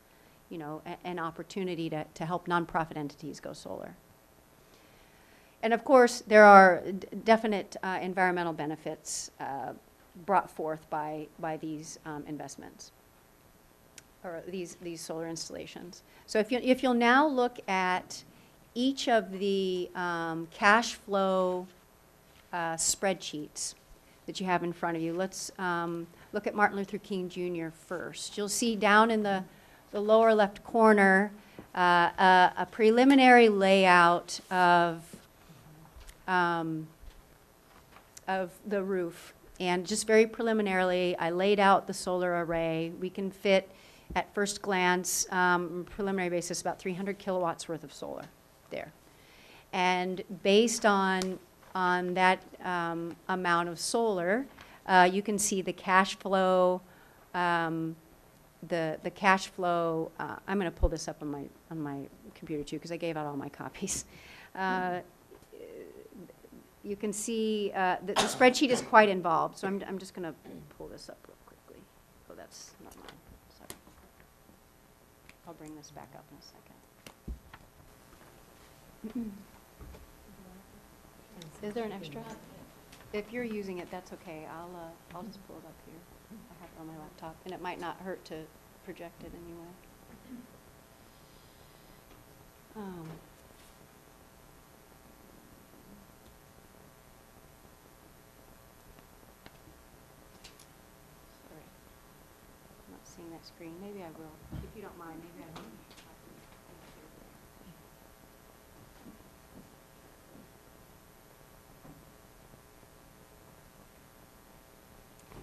an opportunity to help nonprofit entities go solar. And of course, there are definite environmental benefits brought forth by these investments, or these solar installations. So if you'll now look at each of the cash flow spreadsheets that you have in front of you. Let's look at Martin Luther King Jr. first. You'll see down in the lower left corner a preliminary layout of the roof. And just very preliminarily, I laid out the solar array. We can fit, at first glance, preliminary basis, about 300 kilowatts worth of solar there. And based on that amount of solar, you can see the cash flow. The cash flow. I'm going to pull this up on my computer too because I gave out all my copies. You can see the spreadsheet is quite involved, so I'm just going to pull this up real quickly. Oh, that's not mine. Sorry. I'll bring this back up in a second. Is there an extra? If you're using it, that's okay. I'll just pull it up here. I have it on my laptop, and it might not hurt to project it anyway. Sorry, I'm not seeing that screen. Maybe I will. If you don't mind, maybe I will.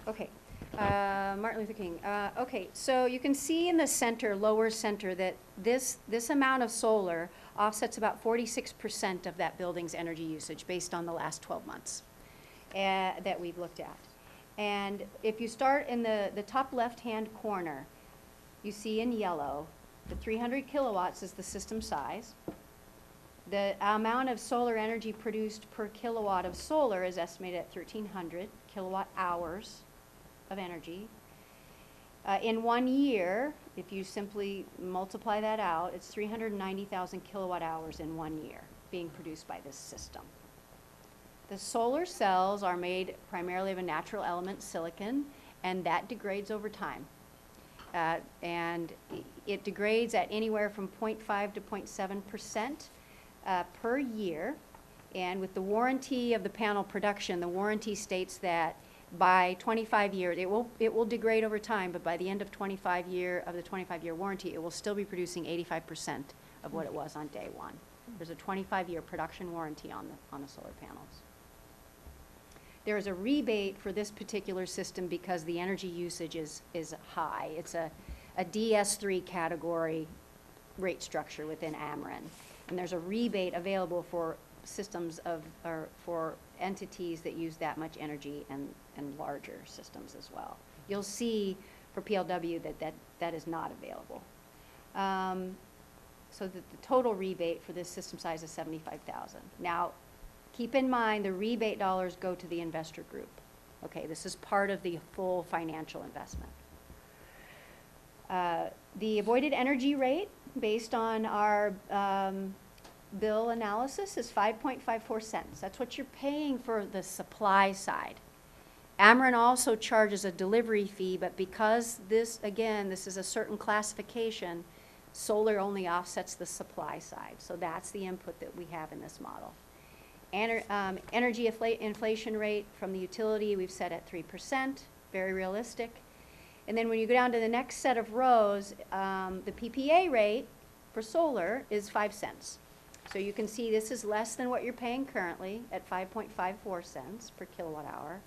Okay, Martin Luther King. Okay, so you can see in the center, lower center, that this amount of solar offsets about 46% of that building's energy usage based on the last 12 months that we've looked at. And if you start in the top left-hand corner, you see in yellow, the 300 kilowatts is the system size. The amount of solar energy produced per kilowatt of solar is estimated at 1,300 kilowatt hours of energy. In 1 year, if you simply multiply that out, it's 390,000 kilowatt hours in 1 year being produced by this system. The solar cells are made primarily of a natural element, silicon, and that degrades over time. And it degrades at anywhere from 0.5 to 0.7% per year. And with the warranty of the panel production, the warranty states that by 25 years, it will degrade over time, but by the end of the 25-year warranty, it will still be producing 85% of what it was on day one. There's a 25-year production warranty on the solar panels. There is a rebate for this particular system because the energy usage is high. It's a DS3 category rate structure within Ameren, and there's a rebate available for systems for entities that use that much energy and larger systems as well. You'll see for PLW that is not available. so that the total rebate for this system size is 75,000. Now, keep in mind the rebate dollars go to the investor group. Okay, this is part of the full financial investment. The avoided energy rate, based on our bill analysis, is 5.54 cents. That's what you're paying for the supply side. Ameren also charges a delivery fee, but because this, again, this is a certain classification, solar only offsets the supply side. So that's the input that we have in this model. Energy inflation rate from the utility we've set at 3%, very realistic. And then when you go down to the next set of rows, the PPA rate for solar is 5 cents. So you can see this is less than what you're paying currently at 5.54 cents per kilowatt hour.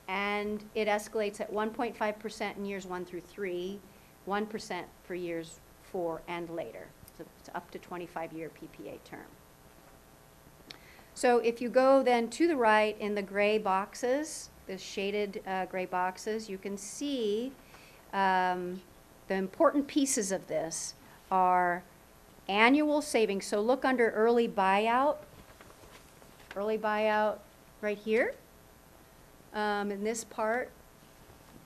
And it escalates at 1.5% in years 1 through 3, 1% for years 4 and later. So it's up to 25-year PPA term. So if you go then to the right in the gray boxes, the shaded gray boxes, you can see the important pieces of this are annual savings. So look under early buyout right here in this part,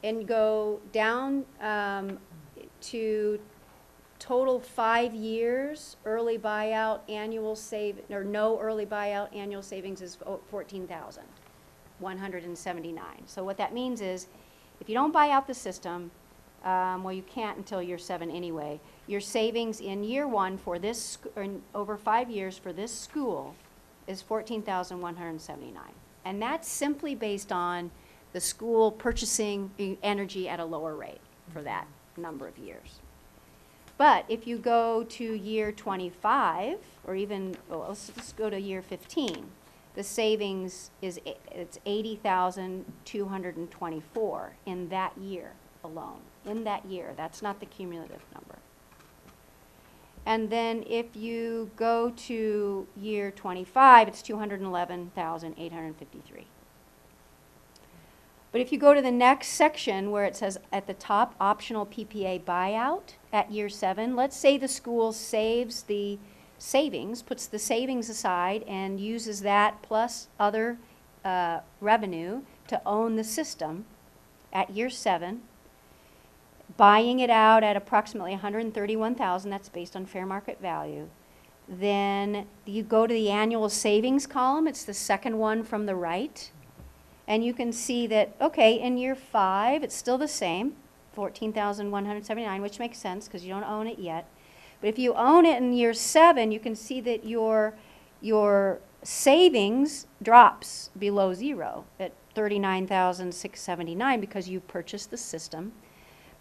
and go down to total 5 years early buyout annual or no early buyout annual savings is 14,179. So what that means is if you don't buy out the system, well, you can't until year 7 anyway. Your savings in year 1 for this, or over 5 years for this school, is 14,179. And that's simply based on the school purchasing energy at a lower rate for that number of years. But if you go to year 25, or even, well, let's go to year 15, the savings is, it's 80,224 in that year alone. In that year, that's not the cumulative number. And then if you go to year 25, it's 211,853. But if you go to the next section where it says at the top, optional PPA buyout at year 7, let's say the school saves the savings, puts the savings aside and uses that plus other revenue to own the system at year 7, buying it out at approximately 131,000, that's based on fair market value. Then you go to the annual savings column, it's the second one from the right. And you can see that, okay, in year 5, it's still the same, 14,179, which makes sense because you don't own it yet. But if you own it in year 7, you can see that your savings drops below 0 at 39,679 because you purchased the system.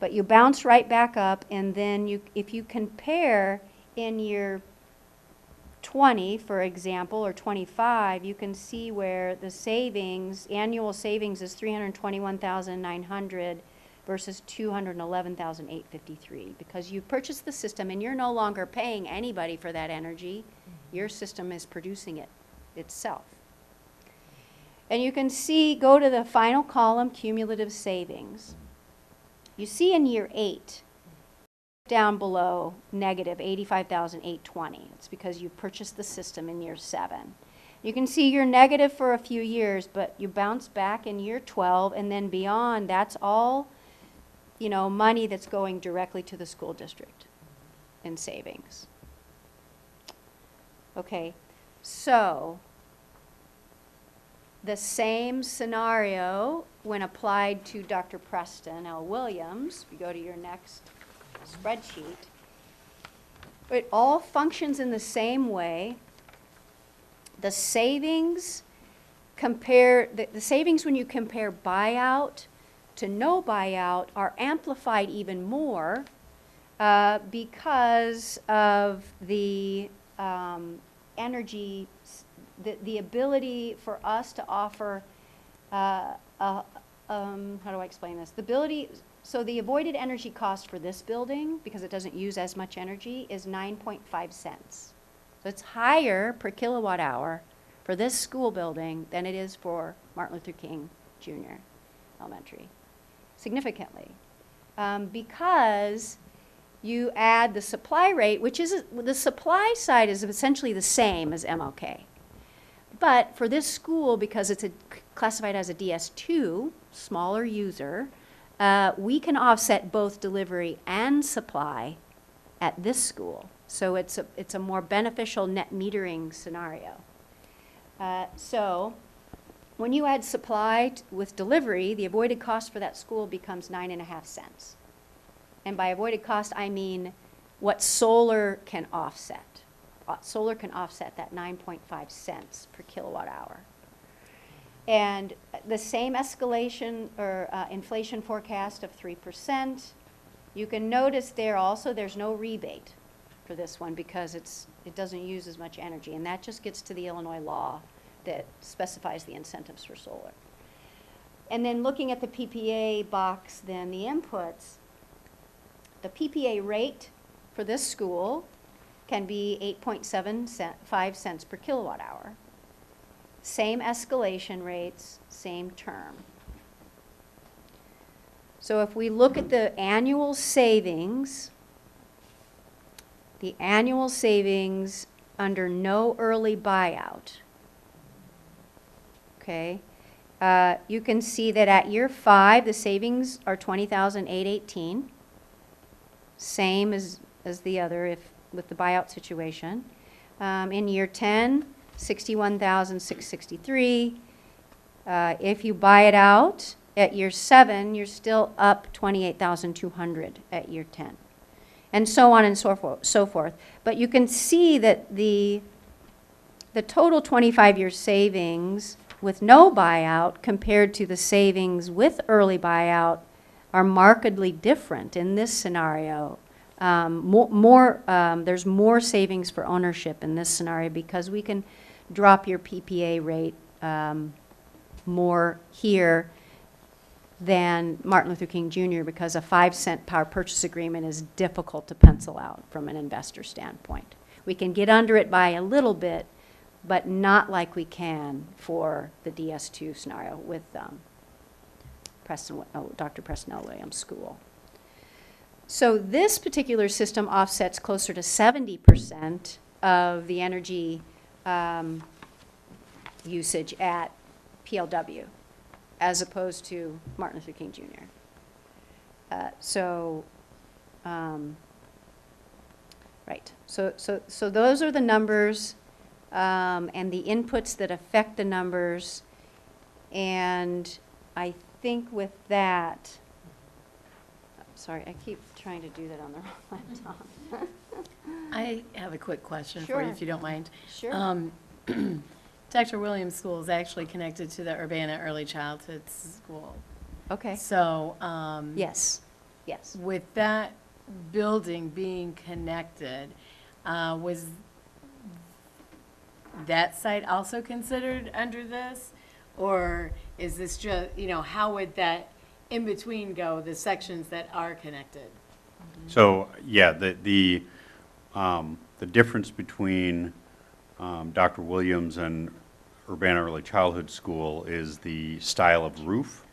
But you bounce right back up, and then if you compare in year 20, for example, or 25, you can see where the savings, annual savings is 321,900 versus 211,853 because you purchased the system and you're no longer paying anybody for that energy. Your system is producing it itself. And you can see, go to the final column, cumulative savings. You see in year 8, down below negative 85,820. It's because you purchased the system in year 7. You can see you're negative for a few years, but you bounce back in year 12, and then beyond, that's all, you know, money that's going directly to the school district in savings. Okay, so the same scenario when applied to Dr. Preston L. Williams, if you go to your next spreadsheet, it all functions in the same way. The savings the savings when you compare buyout to no buyout are amplified even more because of the energy, the ability for us to offer, how do I explain this? The ability, so the avoided energy cost for this building, because it doesn't use as much energy, is 9.5 cents. So it's higher per kilowatt hour for this school building than it is for Martin Luther King Jr. Elementary, significantly. Because you add the supply rate, which is, the supply side is essentially the same as MLK. But for this school, because it's classified as a DS2, smaller user, we can offset both delivery and supply at this school. So it's a more beneficial net metering scenario. So when you add supply with delivery, the avoided cost for that school becomes 9.5 cents. And by avoided cost, I mean what solar can offset. Solar can offset that 9.5 cents per kilowatt hour. And the same escalation or inflation forecast of 3%. You can notice there also there's no rebate for this one because it doesn't use as much energy. And that just gets to the Illinois law that specifies the incentives for solar. And then looking at the PPA box, then the inputs, the PPA rate for this school can be 8.75 cents per kilowatt hour. Same escalation rates, same term. So if we look at the annual savings under no early buyout, okay, you can see that at year 5, the savings are $20,818. Same as the other with the buyout situation. In year 10, $61,663. If you buy it out at year 7, you're still up $28,200 at year 10, and so on and so forth. But you can see that the total 25-year savings with no buyout compared to the savings with early buyout are markedly different in this scenario. There's more savings for ownership in this scenario because we can drop your PPA rate more here than Martin Luther King Jr. because a 5-cent power purchase agreement is difficult to pencil out from an investor standpoint. We can get under it by a little bit, but not like we can for the DS2 scenario with Dr. Preston L. Williams School. So this particular system offsets closer to 70% of the energy usage at PLW, as opposed to Martin Luther King Jr. Right. So those are the numbers and the inputs that affect the numbers. And I think with that, sorry, I keep trying to do that on the wrong laptop. I have a quick question for Sure. you, if you don't mind. Sure. Dr. Williams School is actually connected to the Urbana Early Childhood School. Okay. So, Yes. with that building being connected, was that site also considered under this? Or is this just, how would that in between go, the sections that are connected? So, yeah, the difference between Dr. Williams and Urbana Early Childhood School is the style of roof,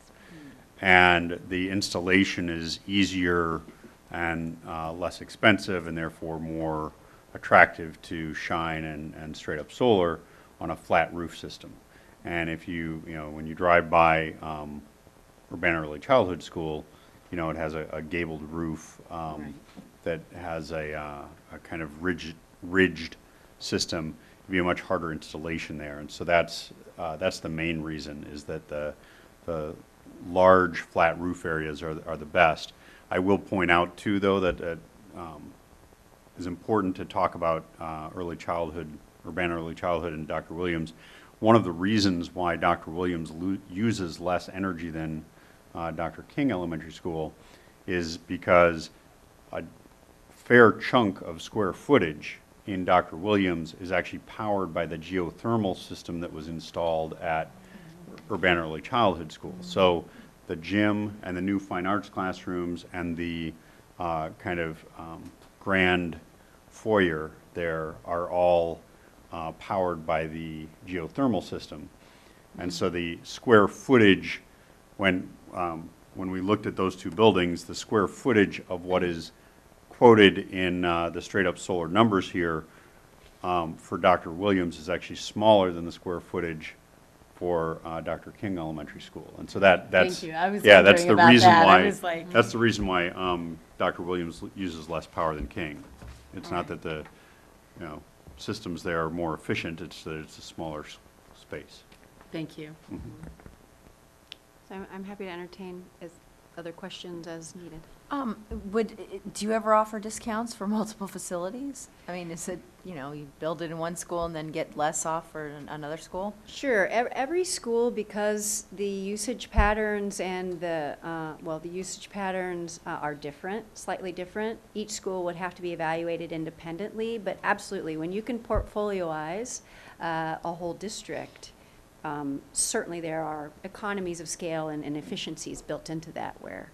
and the installation is easier and less expensive, and therefore more attractive to shine and straight up solar on a flat roof system. And if when you drive by Urbana Early Childhood School, it has a gabled roof that has a kind of ridged system. It'd be a much harder installation there, and so that's the main reason, is that the large flat roof areas are the best. I will point out too, though, that is important to talk about early childhood, Urbana Early Childhood, and Dr. Williams. One of the reasons why Dr. Williams uses less energy than Dr. King Elementary School is because a fair chunk of square footage in Dr. Williams is actually powered by the geothermal system that was installed at Urbana Early Childhood School. So the gym and the new fine arts classrooms and the grand foyer there are all powered by the geothermal system. And so the square footage, when we looked at those two buildings, the square footage of what is quoted in the straight-up solar numbers here for Dr. Williams is actually smaller than the square footage for Dr. King Elementary School. And so that's, Thank you. I was yeah, that's wondering the about reason that. I why, was like, that's the reason why Dr. Williams uses less power than King. It's not that the, systems there are more efficient, it's that it's a smaller space. Thank you. So I'm happy to entertain other questions as needed. Do you ever offer discounts for multiple facilities? I mean, is it, you build it in one school and then get less off for another school? Sure. Every school, because the usage patterns and the usage patterns are different, slightly different. Each school would have to be evaluated independently, but absolutely, when you can portfolioize a whole district, certainly there are economies of scale and efficiencies built into that where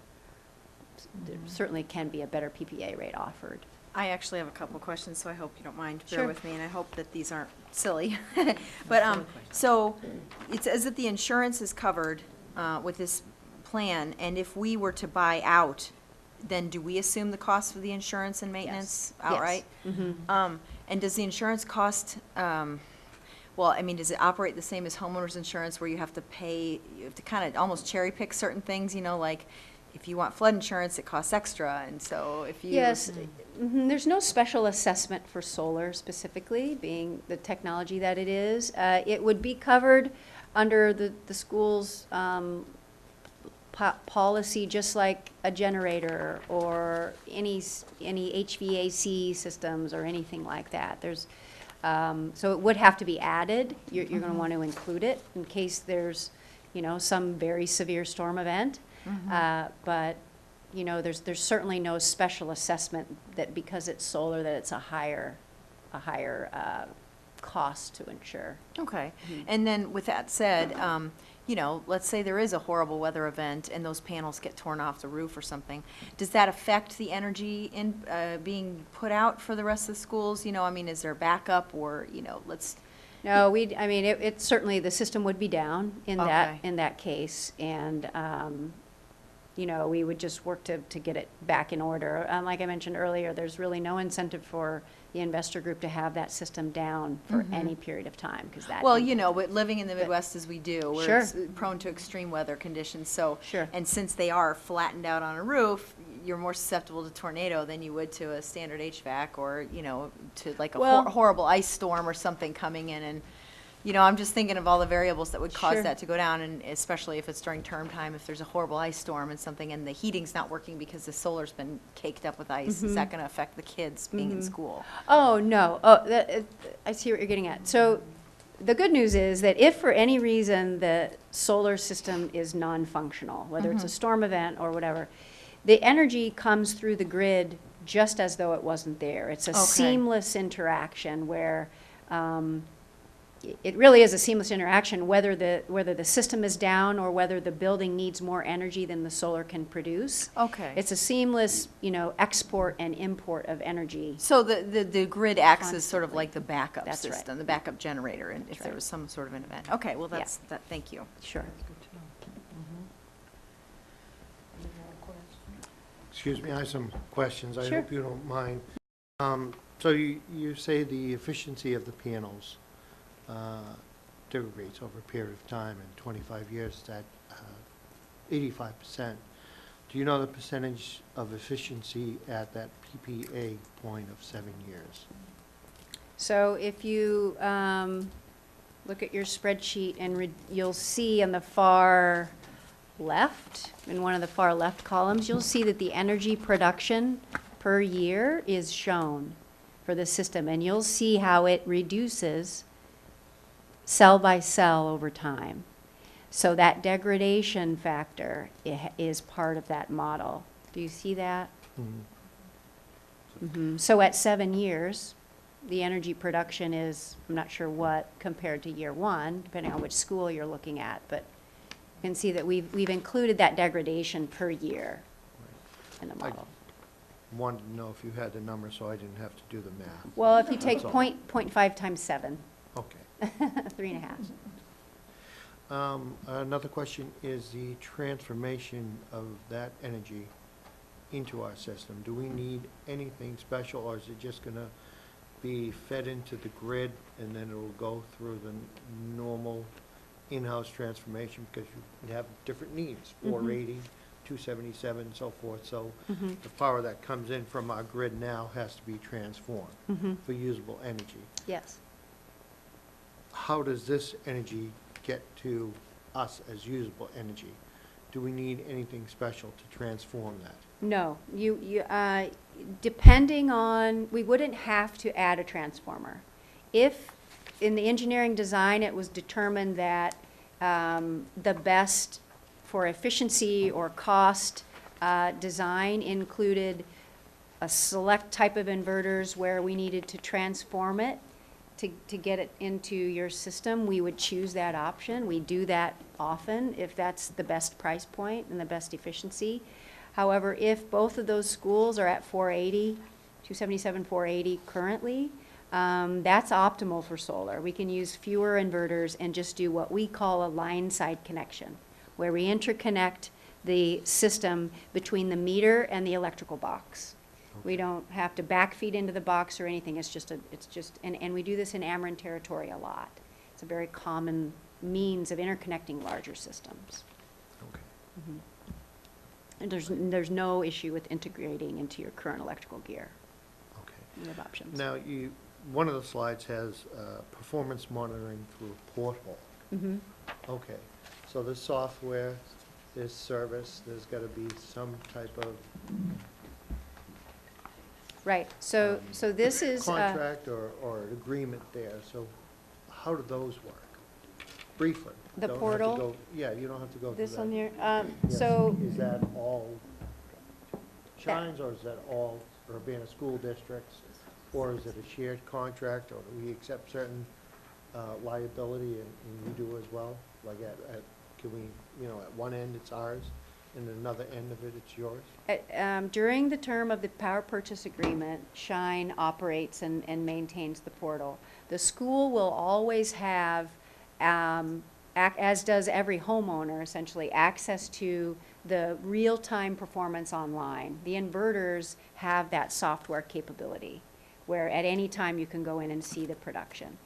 there certainly can be a better PPA rate offered. I actually have a couple questions, so I hope you don't mind. Sure. Bear with me, and I hope that these aren't silly. But, so it says that the insurance is covered with this plan, and if we were to buy out, then do we assume the cost of the insurance and maintenance Yes. outright? And does the insurance cost, does it operate the same as homeowners insurance where you have to kind of almost cherry pick certain things, like if you want flood insurance, it costs extra, and so if you. Yes, there's no special assessment for solar specifically, being the technology that it is. It would be covered under the school's policy, just like a generator or any HVAC systems or anything like that. So it would have to be added. You're going to want to include it in case there's, some very severe storm event. But, there's certainly no special assessment that because it's solar that it's a higher cost to insure. Okay. And then with that said, let's say there is a horrible weather event and those panels get torn off the roof or something. Does that affect the energy being put out for the rest of the schools? Is there backup or, No, it certainly, the system would be down in Okay. that case, and, we would just work to get it back in order. Like I mentioned earlier, there's really no incentive for the investor group to have that system down for any period of time, because that. Well, but living in the Midwest as we do, we're Sure. prone to extreme weather conditions, so. Sure. And since they are flattened out on a roof, you're more susceptible to tornado than you would to a standard HVAC or, to like a Well- horrible ice storm or something coming in. And, I'm just thinking of all the variables that would cause Sure. that to go down, and especially if it's during term time, if there's a horrible ice storm and something, and the heating's not working because the solar's been caked up with ice, is that going to affect the kids being in school? Oh, no. I see what you're getting at. So the good news is that if for any reason the solar system is non-functional, whether it's a storm event or whatever, the energy comes through the grid just as though it wasn't there. It's a Okay. seamless interaction where it really is a seamless interaction, whether the system is down or whether the building needs more energy than the solar can produce. Okay. It's a seamless, export and import of energy. So the grid acts as sort of like the backup That's right. system, the backup generator, and if there right. was some sort of an event. Okay, well, Yeah. that, thank you. Sure. Excuse me, I have some questions. I Sure. hope you don't mind. So you say the efficiency of the panels degrades over a period of time, in 25 years, that 85%. Do you know the percentage of efficiency at that PPA point of 7 years? So if you look at your spreadsheet and you'll see on the far left, in one of the far left columns, you'll see that the energy production per year is shown for the system, and you'll see how it reduces cell by cell over time. So that degradation factor is part of that model. Do you see that? So at 7 years, the energy production is, I'm not sure what, compared to year one, depending on which school you're looking at, but you can see that we've included that degradation per year in the model. Wanted to know if you had the number so I didn't have to do the math. Well, if you take That's all. 0.5 times 7, Okay. 3.5. Another question is the transformation of that energy into our system? Do we need anything special, or is it just gonna be fed into the grid and then it will go through the normal in-house transformation, because you have different needs, 480, 277, and so forth. So the power that comes in from our grid now has to be transformed for usable energy. Yes. How does this energy get to us as usable energy? Do we need anything special to transform that? No, depending on, we wouldn't have to add a transformer. If in the engineering design it was determined that the best for efficiency or cost design included a select type of inverters where we needed to transform it to get it into your system, we would choose that option. We do that often if that's the best price point and the best efficiency. However, if both of those schools are at 480, 277, 480 currently, that's optimal for solar. We can use fewer inverters and just do what we call a line side connection, where we interconnect the system between the meter and the electrical box. We don't have to backfeed into the box or anything. It's just, and we do this in Ameren territory a lot. It's a very common means of interconnecting larger systems. Okay. And there's no issue with integrating into your current electrical gear. Okay. You have options. Now, one of the slides has performance monitoring through a porthole. Okay, so there's software, there's service, there's got to be some type of Right, so this is. contract or an agreement there. So how do those work? Briefly. The Don't have to portal? go- Yeah, you don't have to go through that. This one here, Yes. so, Is that all Shines, or is that all Urbana school districts? Or is it a shared contract, or do we accept certain liability and you do as well? Like can we, at one end it's ours, and another end of it it's yours? during the term of the power purchase agreement, Shine operates and maintains the portal. The school will always have, as does every homeowner essentially, access to the real-time performance online. The inverters have that software capability, where at any time you can go in and see the production.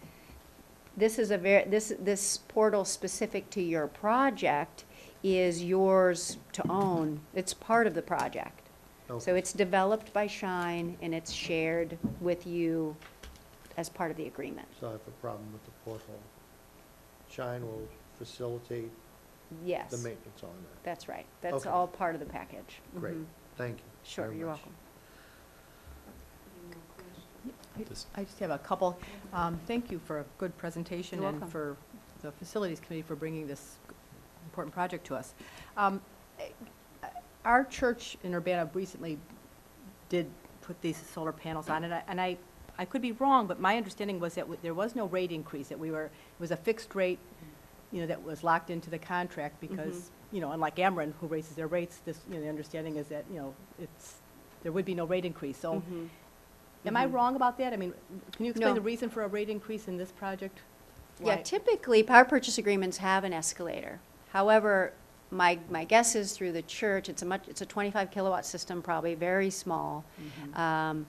This is this portal specific to your project is yours to own. It's part of the project. Okay. So it's developed by Shine and it's shared with you as part of the agreement. So I have a problem with the portal. Shine will facilitate Yes. the maintenance on that. That's right. That's Okay. all part of the package. Great, Mhm. thank you. Sure, very you're much. welcome. I just have a couple. Thank you for a good presentation You're and welcome. for the Facilities Committee for bringing this important project to us. Our church in Urbana recently did put these solar panels on, and I could be wrong, but my understanding was that there was no rate increase, that it was a fixed rate, that was locked into the contract because, unlike Ameren, who raises their rates, the understanding is that, there would be no rate increase. So am I wrong about that? I mean, can you explain No. the reason for a rate increase in this project? Yeah, Why? typically, power purchase agreements have an escalator. However, my guess is through the church, it's a 25 kilowatt system, probably very small. There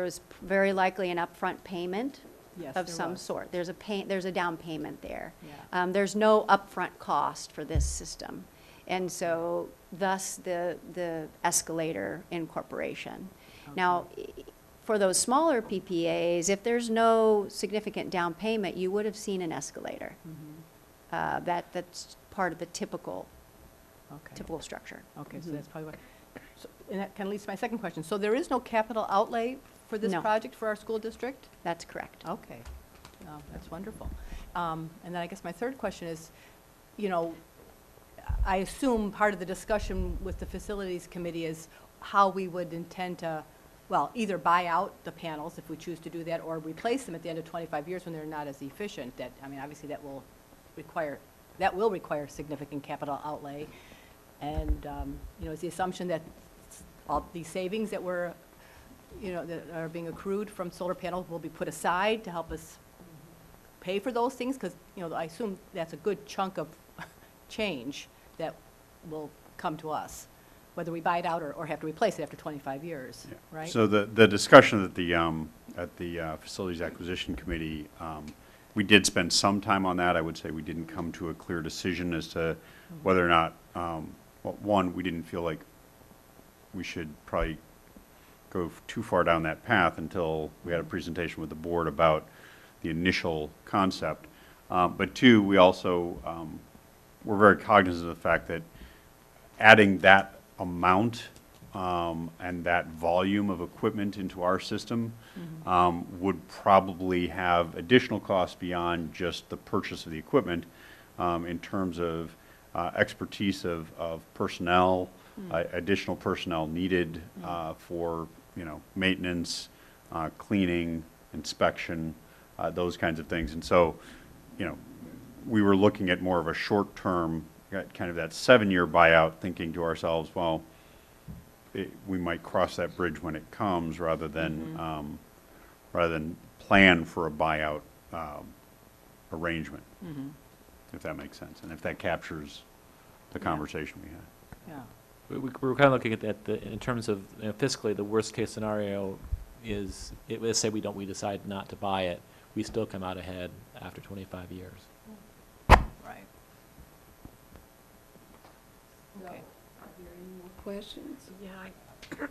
is very likely an upfront payment Yes, of there some was. sort. There's a down payment there. Yeah. There's no upfront cost for this system. And so thus the escalator incorporation. Now, for those smaller PPAs, if there's no significant down payment, you would have seen an escalator. That's part of the typical structure. Okay, so that's probably what, and that kind of leads to my second question. So there is no capital outlay for this No. project for our school district? That's correct. Okay, that's wonderful. And then I guess my third question is, I assume part of the discussion with the Facilities Committee is how we would intend to, well, either buy out the panels if we choose to do that, or replace them at the end of 25 years when they're not as efficient. Obviously that will require significant capital outlay. And, is the assumption that all these savings that that are being accrued from solar panels will be put aside to help us pay for those things? Because, I assume that's a good chunk of change that will come to us, whether we buy it out or have to replace it after 25 years, Yeah. right? So the discussion at the Facilities Acquisition Committee, we did spend some time on that. I would say we didn't come to a clear decision as to whether or not, well, one, we didn't feel like we should probably go too far down that path until we had a presentation with the board about the initial concept. But two, we also were very cognizant of the fact that adding that amount and that volume of equipment into our system would probably have additional costs beyond just the purchase of the equipment in terms of expertise of personnel, additional personnel needed for, maintenance, cleaning, inspection, those kinds of things. And so, we were looking at more of a short-term, kind of that 7-year buyout, thinking to ourselves, well, we might cross that bridge when it comes rather than plan for a buyout arrangement, if that makes sense, and if that captures the conversation we had. Yeah. We were kind of looking at that in terms of fiscally, the worst case scenario is, let's say we decide not to buy it, we still come out ahead after 25 years. Right. Okay. Are there any more questions? Yeah, I have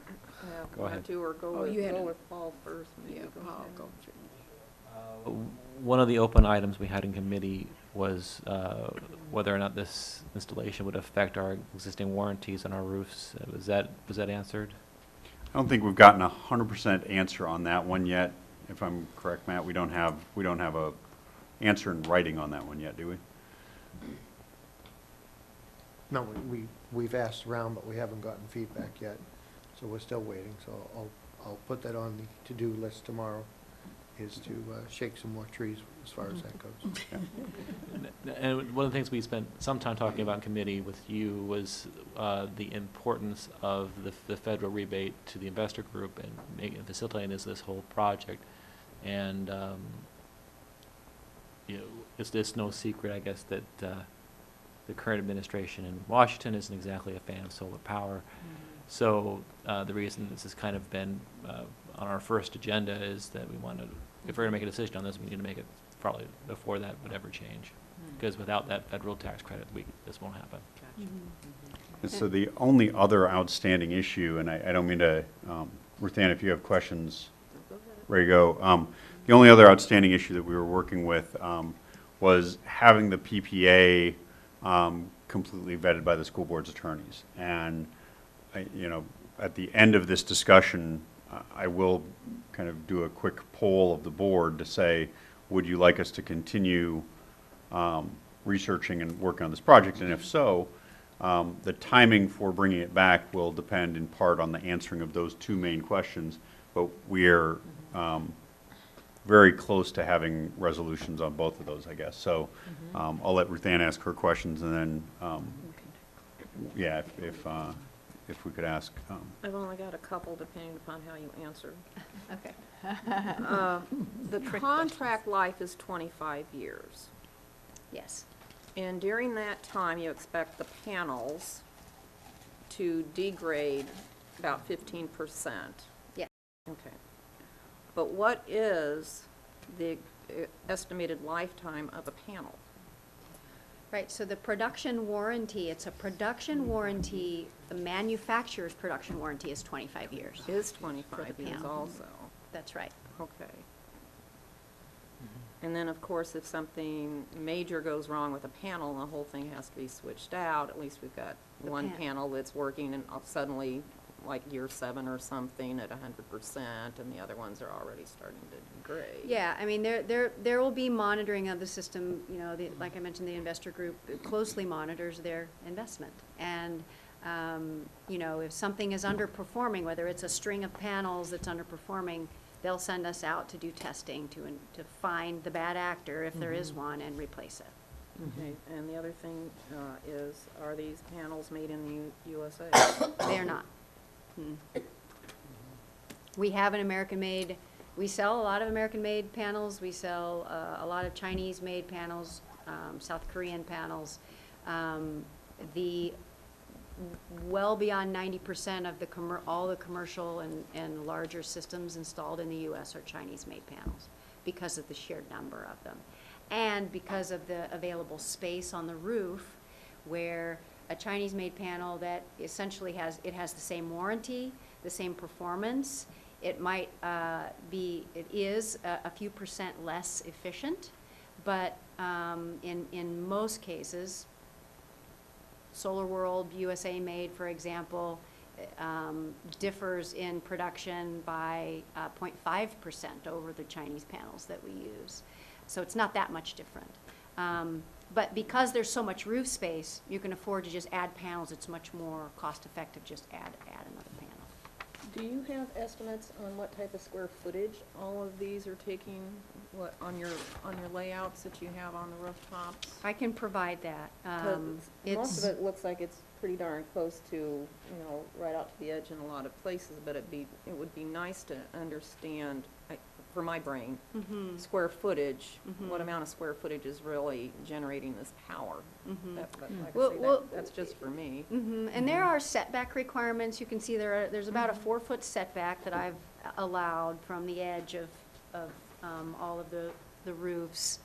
Go one or ahead. two, or go Oh, you had go a- with Paul first. maybe. Yeah, Go Paul, ahead. go for it. One of the open items we had in committee was whether or not this installation would affect our existing warranties on our roofs. Was that answered? I don't think we've gotten a 100% answer on that one yet. If I'm correct, Matt, we don't have a answer in writing on that one yet, do we? No, we've asked around, but we haven't gotten feedback yet, so we're still waiting. So I'll put that on the to-do list tomorrow, is to shake some more trees as far as that goes. And one of the things we spent some time talking about in committee with you was the importance of the federal rebate to the investor group and facilitating this whole project. And it's no secret, I guess, that the current administration in Washington isn't exactly a fan of solar power. So the reason this has kind of been on our first agenda is that we want to, if we're going to make a decision on this, we need to make it probably before that would ever change. Because without that federal tax credit, this won't happen. And so the only other outstanding issue, and I don't mean to, Ruth Ann, if you have questions, ready to go. The only other outstanding issue that we were working with was having the PPA completely vetted by the school board's attorneys. And, at the end of this discussion, I will kind of do a quick poll of the board to say, would you like us to continue researching and working on this project? And if so, the timing for bringing it back will depend in part on the answering of those two main questions. But we're very close to having resolutions on both of those, I guess. So I'll let Ruth Ann ask her questions, and then, yeah, if we could ask. I've only got a couple, depending upon how you answer. Okay. The contract life is 25 years. Yes. And during that time, you expect the panels to degrade about 15%. Yes. Okay. But what is the estimated lifetime of a panel? Right, so the production warranty, it's a production warranty, the manufacturer's production warranty is 25 years. Is 25 years panel. also. That's right. Okay. And then, of course, if something major goes wrong with a panel, the whole thing has to be switched out. At least we've got The one pan- panel that's working and suddenly, like year 7 or something at 100%, and the other ones are already starting to degrade. Yeah, I mean, there will be monitoring of the system, like I mentioned, the investor group closely monitors their investment. And, if something is underperforming, whether it's a string of panels that's underperforming, they'll send us out to do testing to find the bad actor, if there is one, and replace it. Okay, and the other thing is, are these panels made in the USA? They are not. We have an American-made, we sell a lot of American-made panels. We sell a lot of Chinese-made panels, South Korean panels. The well beyond 90% of the all the commercial and larger systems installed in the US are Chinese-made panels because of the sheer number of them. And because of the available space on the roof, where a Chinese-made panel that essentially has the same warranty, the same performance, it might it is a few percent less efficient, but in most cases, Solar World, USA Made, for example, differs in production by 0.5% over the Chinese panels that we use. So it's not that much different. But because there's so much roof space, you can afford to just add panels. It's much more cost-effective just add another panel. Do you have estimates on what type of square footage all of these are taking, what, on your layouts that you have on the rooftops? I can provide that. 'Cause most of it looks like it's pretty darn close to, right out to the edge in a lot of places, but it would be nice to understand, for my brain, square footage, what amount of square footage is really generating this power. That's just for me. And there are setback requirements. You can see there's about a 4-foot setback that I've allowed from the edge of all of the roofs.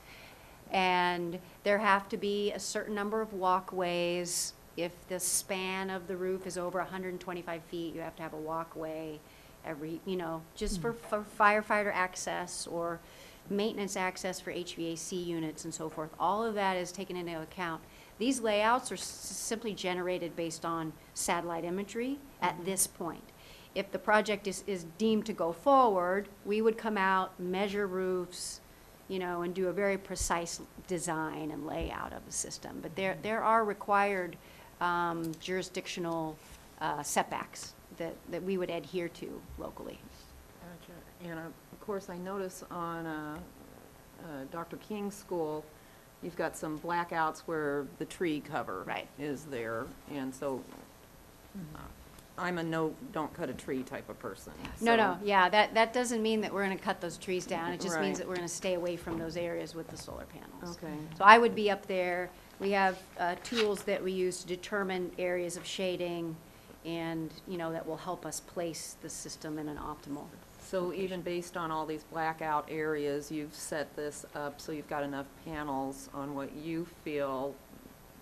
And there have to be a certain number of walkways. If the span of the roof is over 125 feet, you have to have a walkway every, just for firefighter access or maintenance access for HVAC units and so forth. All of that is taken into account. These layouts are simply generated based on satellite imagery at this point. If the project is deemed to go forward, we would come out, measure roofs, and do a very precise design and layout of the system. But there are required jurisdictional setbacks that we would adhere to locally. Gotcha. And of course, I notice on Dr. King's school, you've got some blackouts where the tree cover is there. And so I'm a don't cut a tree type of person. No, yeah, that doesn't mean that we're going to cut those trees down. It just Right. means that we're going to stay away from those areas with the solar panels. Okay. So I would be up there. We have tools that we use to determine areas of shading, and that will help us place the system in an optimal. So even based on all these blackout areas, you've set this up so you've got enough panels on what you feel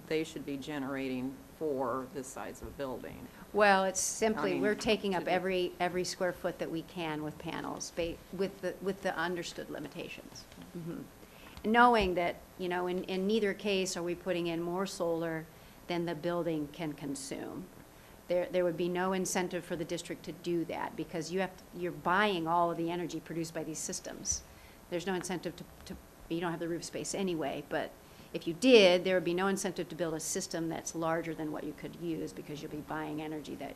they should be generating for this size of building. Well, it's simply, I mean, we're taking to up do- every square foot that we can with panels, with the understood limitations. Knowing that, in neither case are we putting in more solar than the building can consume. There would be no incentive for the district to do that, because you're buying all of the energy produced by these systems. There's no incentive you don't have the roof space anyway, but if you did, there would be no incentive to build a system that's larger than what you could use, because you'll be buying energy that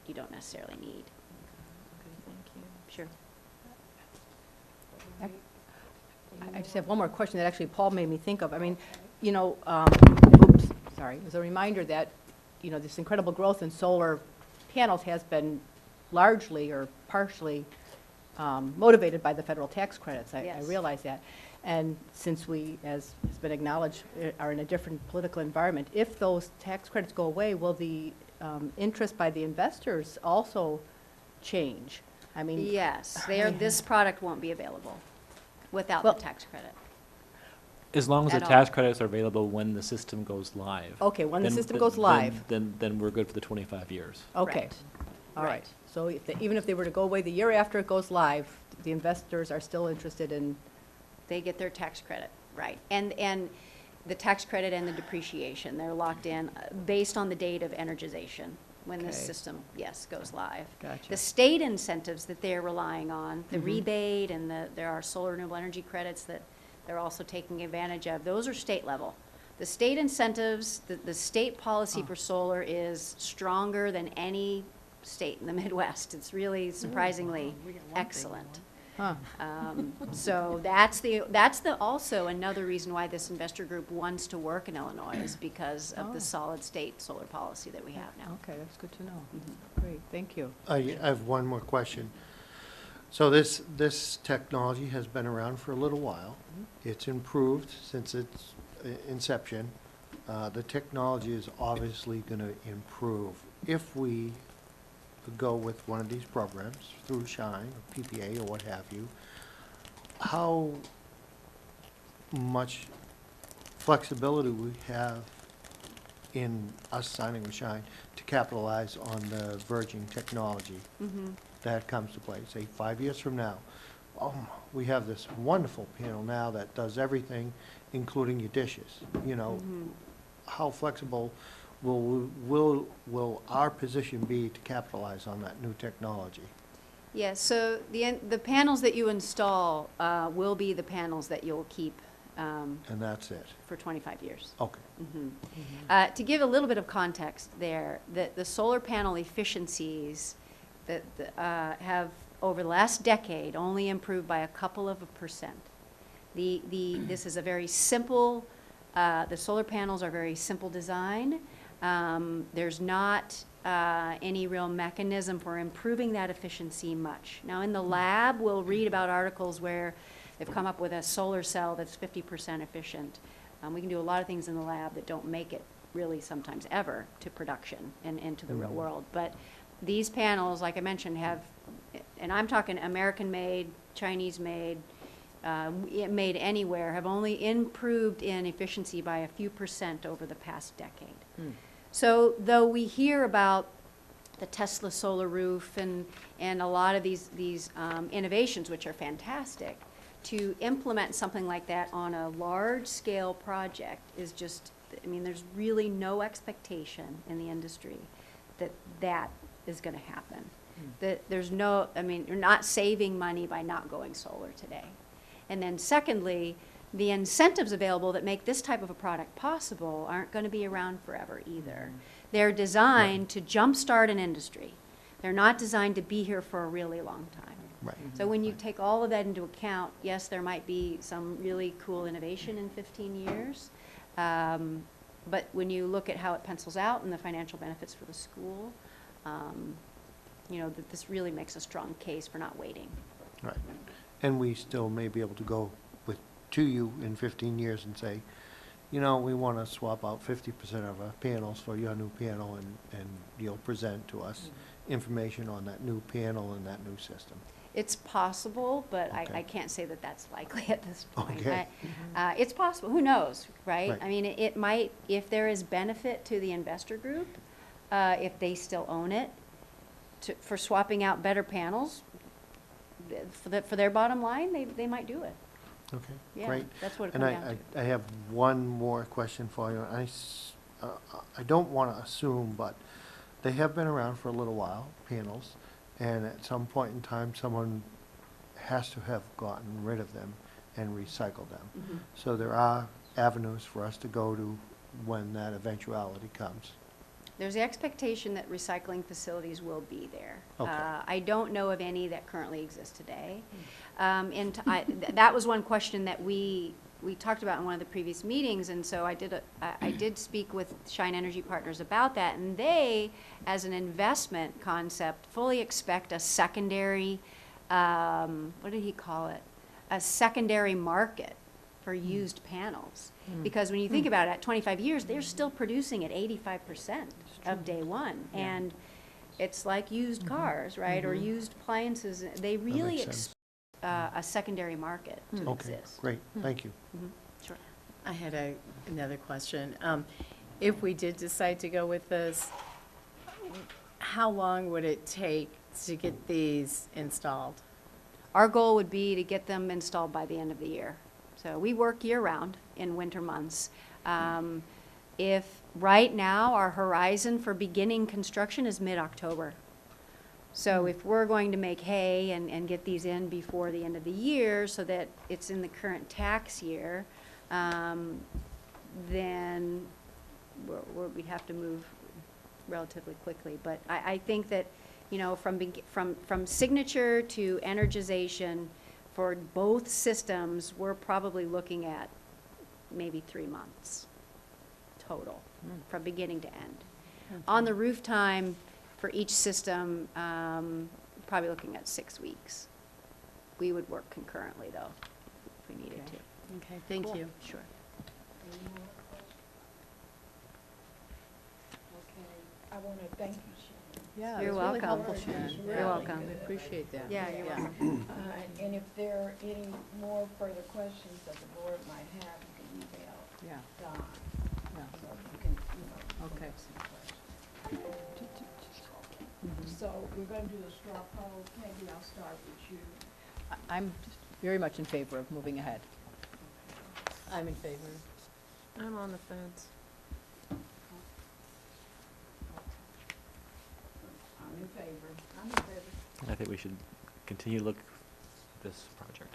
you don't necessarily need. Okay, thank you. Sure. I just have one more question that actually Paul made me think of. I mean, sorry, it was a reminder that, this incredible growth in solar panels has been largely or partially motivated by the federal tax credits. I Yes. realize that. And since we, as has been acknowledged, are in a different political environment, if those tax credits go away, will the interest by the investors also change? I mean. Yes, this product won't be available without the tax credit. As long as the At tax credits are available when the system goes live. Okay, when the then- system then- goes live. Then we're good for the 25 years. Okay. Correct. All right. Right. So even if they were to go away the year after it goes live, the investors are still interested in. They get their tax credit, right. And the tax credit and the depreciation, they're locked in based on the date of energization, when this Okay. system, yes, goes live. Gotcha. The state incentives that they're relying on, the rebate and there are solar renewable energy credits that they're also taking advantage of, those are state level. The state incentives, the state policy for solar is stronger than any state in the Midwest. It's really surprisingly excellent. Huh. So that's also another reason why this investor group wants to work in Illinois, is because of the solid state solar policy that we have now. Okay, that's good to know. Great, thank you. I have one more question. So this technology has been around for a little while. It's improved since its inception. The technology is obviously going to improve. If we go with one of these programs through Shine, or PPA, or what have you, how much flexibility we have in us signing with Shine to capitalize on the verging technology that comes to play, say 5 years from now. We have this wonderful panel now that does everything, including your dishes. You know, how flexible will our position be to capitalize on that new technology? Yes, so the panels that you install will be the panels that you'll keep And that's it. for 25 years. Okay. To give a little bit of context there, the solar panel efficiencies that have, over the last decade, only improved by a couple of %. This is a very simple, the solar panels are very simple design. There's not any real mechanism for improving that efficiency much. Now, in the lab, we'll read about articles where they've come up with a solar cell that's 50% efficient. We can do a lot of things in the lab that don't make it really sometimes ever to production and into the real world. But these panels, like I mentioned, have, and I'm talking American-made, Chinese-made, made anywhere, have only improved in efficiency by a few % over the past decade. So though we hear about the Tesla solar roof and a lot of these innovations, which are fantastic, to implement something like that on a large-scale project is just, I mean, there's really no expectation in the industry that that is going to happen. That there's no, I mean, you're not saving money by not going solar today. And then secondly, the incentives available that make this type of a product possible aren't going to be around forever either. They're designed to jumpstart an industry. They're not designed to be here for a really long time. Right. So when you take all of that into account, yes, there might be some really cool innovation in 15 years. But when you look at how it pencils out and the financial benefits for the school, you know, that this really makes a strong case for not waiting. Right. And we still may be able to go to you in 15 years and say, you know, we want to swap out 50% of our panels for your new panel, and you'll present to us information on that new panel and that new system. It's possible, but Okay. I can't say that that's likely at this point. Okay. It's possible, who knows, right? Right. I mean, it might, if there is benefit to the investor group, if they still own it, for swapping out better panels, for their bottom line, they might do it. Okay, Yeah, great. that's what it And comes down to. I have one more question for you. I don't want to assume, but they have been around for a little while, panels, and at some point in time, someone has to have gotten rid of them and recycled them. So there are avenues for us to go to when that eventuality comes. There's the expectation that recycling facilities will be there. Okay. I don't know of any that currently exist today. And that was one question that we talked about in one of the previous meetings, and so I did speak with Shine Energy Partners about that, and they, as an investment concept, fully expect a secondary, what did he call it? A secondary market for used panels. Because when you think about it, at 25 years, they're still producing at 85% of day one. And it's like used cars, right, or used appliances. They really makes sense. expect a secondary market to Okay, exist. great, thank you. Sure. I had another question. If we did decide to go with this, how long would it take to get these installed? Our goal would be to get them installed by the end of the year. So we work year-round in winter months. If right now our horizon for beginning construction is mid-October. So if we're going to make hay and get these in before the end of the year so that it's in the current tax year, then we'd have to move relatively quickly. But I think that, you know, from signature to energization for both systems, we're probably looking at maybe 3 months total, from beginning to end. On the roof time for each system, probably looking at 6 weeks. We would work concurrently, though, if we needed to. Okay, thank Cool. you. Sure. Thank you, Sharon. Yeah, You're that's really welcome. helpful, Sharon. You're Yeah, welcome. I appreciate that. Yeah, you're welcome. And if there are any more further questions that the board might have, you can email Yeah, Don. yeah. So you can, bring Okay. up some questions. So we're gonna do a straw poll. Peggy, I'll start with you. I'm very much in favor of moving ahead. I'm in favor. I'm on the fence. I'm in favor. I think we should continue to look at this project.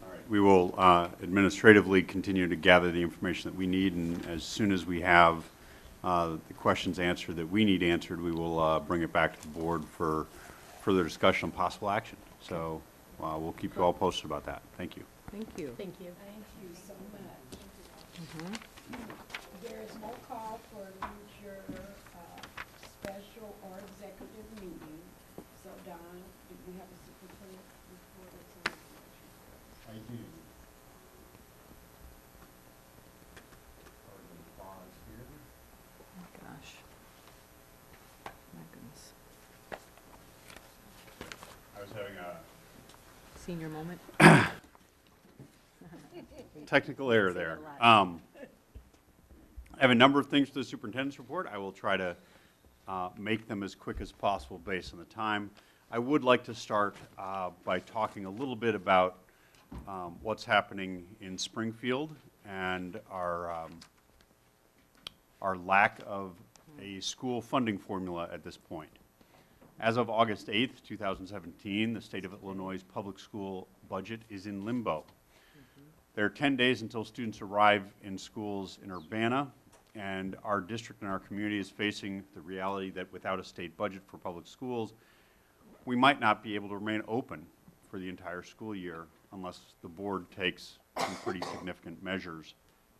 All right. We will administratively continue to gather the information that we need, and as soon as we have the questions answered that we need answered, we will bring it back to the board for further discussion on possible action. So we'll keep you all posted about that. Thank you. Thank you. Thank you. Thank you so much. There is no call for a future special or executive meeting. So Don, do we have a superintendent report or something? I do. Oh, gosh. My goodness. I was having a Senior moment. technical error there. I have a number of things to the superintendent's report. I will try to make them as quick as possible based on the time. I would like to start by talking a little bit about what's happening in Springfield and our lack of a school funding formula at this point. As of August 8th, 2017, the state of Illinois' public school budget is in limbo. There are 10 days until students arrive in schools in Urbana, and our district and our community is facing the reality that without a state budget for public schools, we might not be able to remain open for the entire school year unless the board takes some pretty significant measures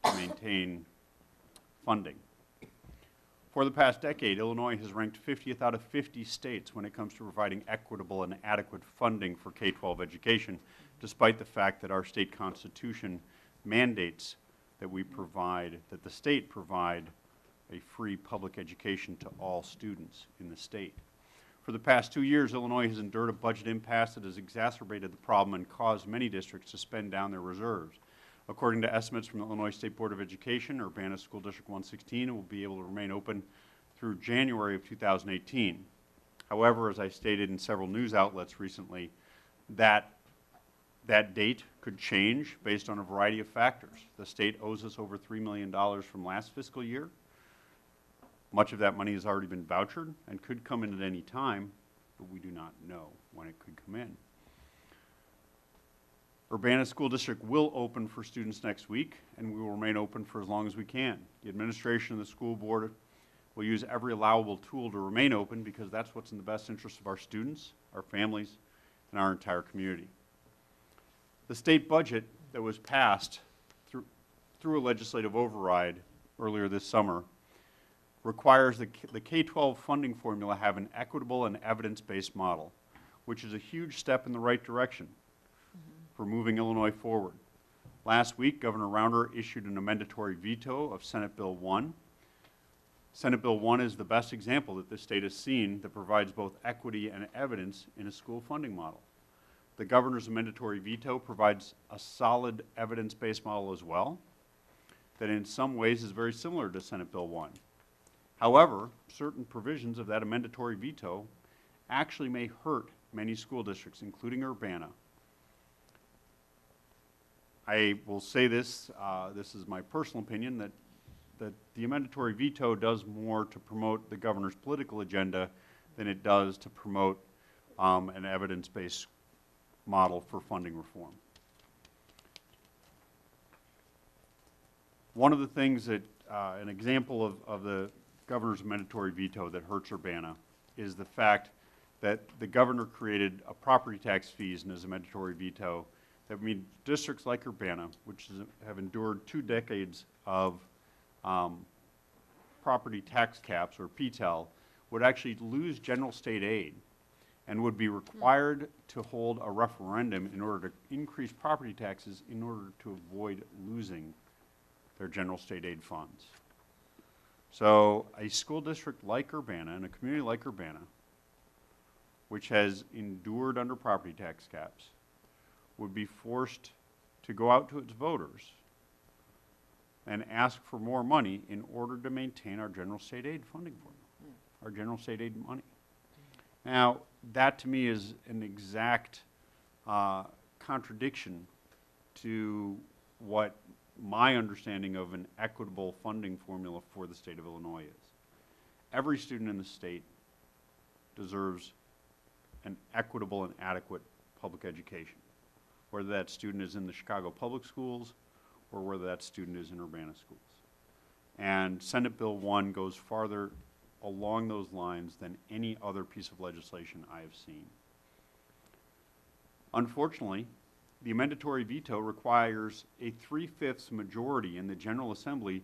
to maintain funding. For the past decade, Illinois has ranked 50th out of 50 states when it comes to providing equitable and adequate funding for K-12 education, despite the fact that our state constitution mandates that we provide, that the state provide a free public education to all students in the state. For the past 2 years, Illinois has endured a budget impasse that has exacerbated the problem and caused many districts to spend down their reserves. According to estimates from the Illinois State Board of Education, Urbana School District 116 will be able to remain open through January of 2018. However, as I stated in several news outlets recently, that date could change based on a variety of factors. The state owes us over $3 million from last fiscal year. Much of that money has already been vouchered and could come in at any time, but we do not know when it could come in. Urbana School District will open for students next week, and we will remain open for as long as we can. The administration and the school board will use every allowable tool to remain open because that's what's in the best interest of our students, our families, and our entire community. The state budget that was passed through a legislative override earlier this summer requires the K-12 funding formula have an equitable and evidence-based model, which is a huge step in the right direction for moving Illinois forward. Last week, Governor Rounder issued an amendatory veto of Senate Bill 1. Senate Bill 1 is the best example that this state has seen that provides both equity and evidence in a school funding model. The governor's amendatory veto provides a solid evidence-based model as well that in some ways is very similar to Senate Bill 1. However, certain provisions of that amendatory veto actually may hurt many school districts, including Urbana. I will say this, this is my personal opinion, that the amendatory veto does more to promote the governor's political agenda than it does to promote an evidence-based model for funding reform. One of the things that, an example of the governor's amendatory veto that hurts Urbana is the fact that the governor created a property tax fees in his amendatory veto that mean districts like Urbana, which have endured 2 decades of property tax caps, or PTEL, would actually lose general state aid and would be required to hold a referendum in order to increase property taxes in order to avoid losing their general state aid funds. So a school district like Urbana and a community like Urbana, which has endured under property tax caps, would be forced to go out to its voters and ask for more money in order to maintain our general state aid funding formula, our general state aid money. Now, that to me is an exact contradiction to what my understanding of an equitable funding formula for the state of Illinois is. Every student in the state deserves an equitable and adequate public education, whether that student is in the Chicago public schools or whether that student is in Urbana schools. And Senate Bill 1 goes farther along those lines than any other piece of legislation I have seen. Unfortunately, the amendatory veto requires a 3/5 majority in the General Assembly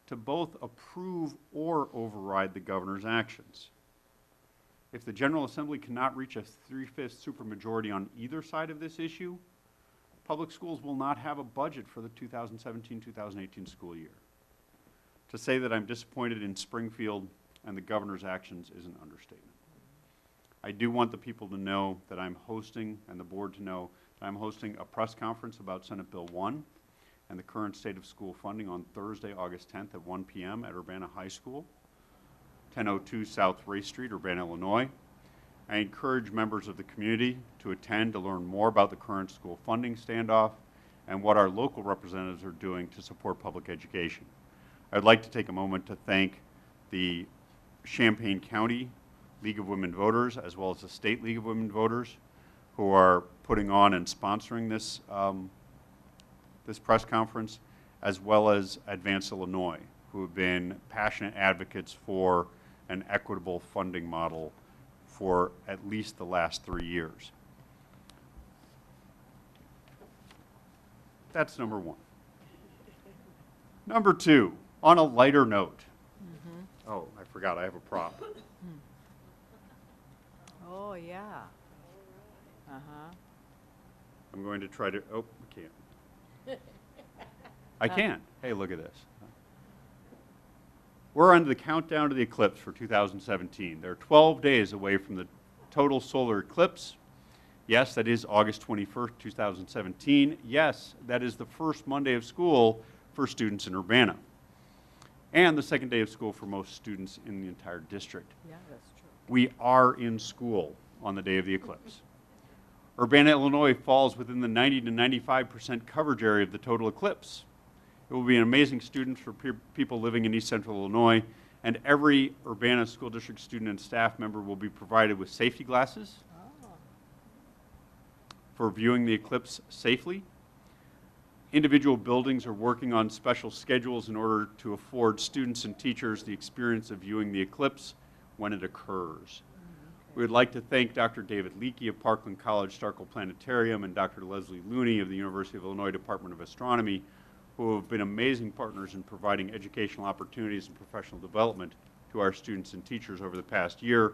to both approve or override the governor's actions. If the General Assembly cannot reach a 3/5 supermajority on either side of this issue, public schools will not have a budget for the 2017-2018 school year. To say that I'm disappointed in Springfield and the governor's actions is an understatement. I do want the people to know that I'm hosting, and the board to know, that I'm hosting a press conference about Senate Bill 1 and the current state of school funding on Thursday, August 10th at 1 p.m. at Urbana High School, 1002 South Race Street, Urbana, Illinois. I encourage members of the community to attend to learn more about the current school funding standoff and what our local representatives are doing to support public education. I'd like to take a moment to thank the Champaign County League of Women Voters as well as the State League of Women Voters who are putting on and sponsoring this, this press conference, as well as Advance Illinois, who have been passionate advocates for an equitable funding model for at least the last 3 years. That's number one. Number two, on a lighter note. Oh, I forgot, I have a prop. Oh, yeah. Uh-huh. I'm going to try to, oh, I can't. I can. Hey, look at this. We're on the countdown to the eclipse for 2017. There are 12 days away from the total solar eclipse. Yes, that is August 21st, 2017. Yes, that is the first Monday of school for students in Urbana, and the second day of school for most students in the entire district. Yeah, that's true. We are in school on the day of the eclipse. Urbana, Illinois falls within the 90 to 95% coverage area of the total eclipse. It will be an amazing student for people living in East Central Illinois, and every Urbana School District student and staff member will be provided with safety glasses for viewing the eclipse safely. Individual buildings are working on special schedules in order to afford students and teachers the experience of viewing the eclipse when it occurs. We would like to thank Dr. David Leakey of Parkland College Starkville Planetarium and Dr. Leslie Looney of the University of Illinois Department of Astronomy, who have been amazing partners in providing educational opportunities and professional development to our students and teachers over the past year.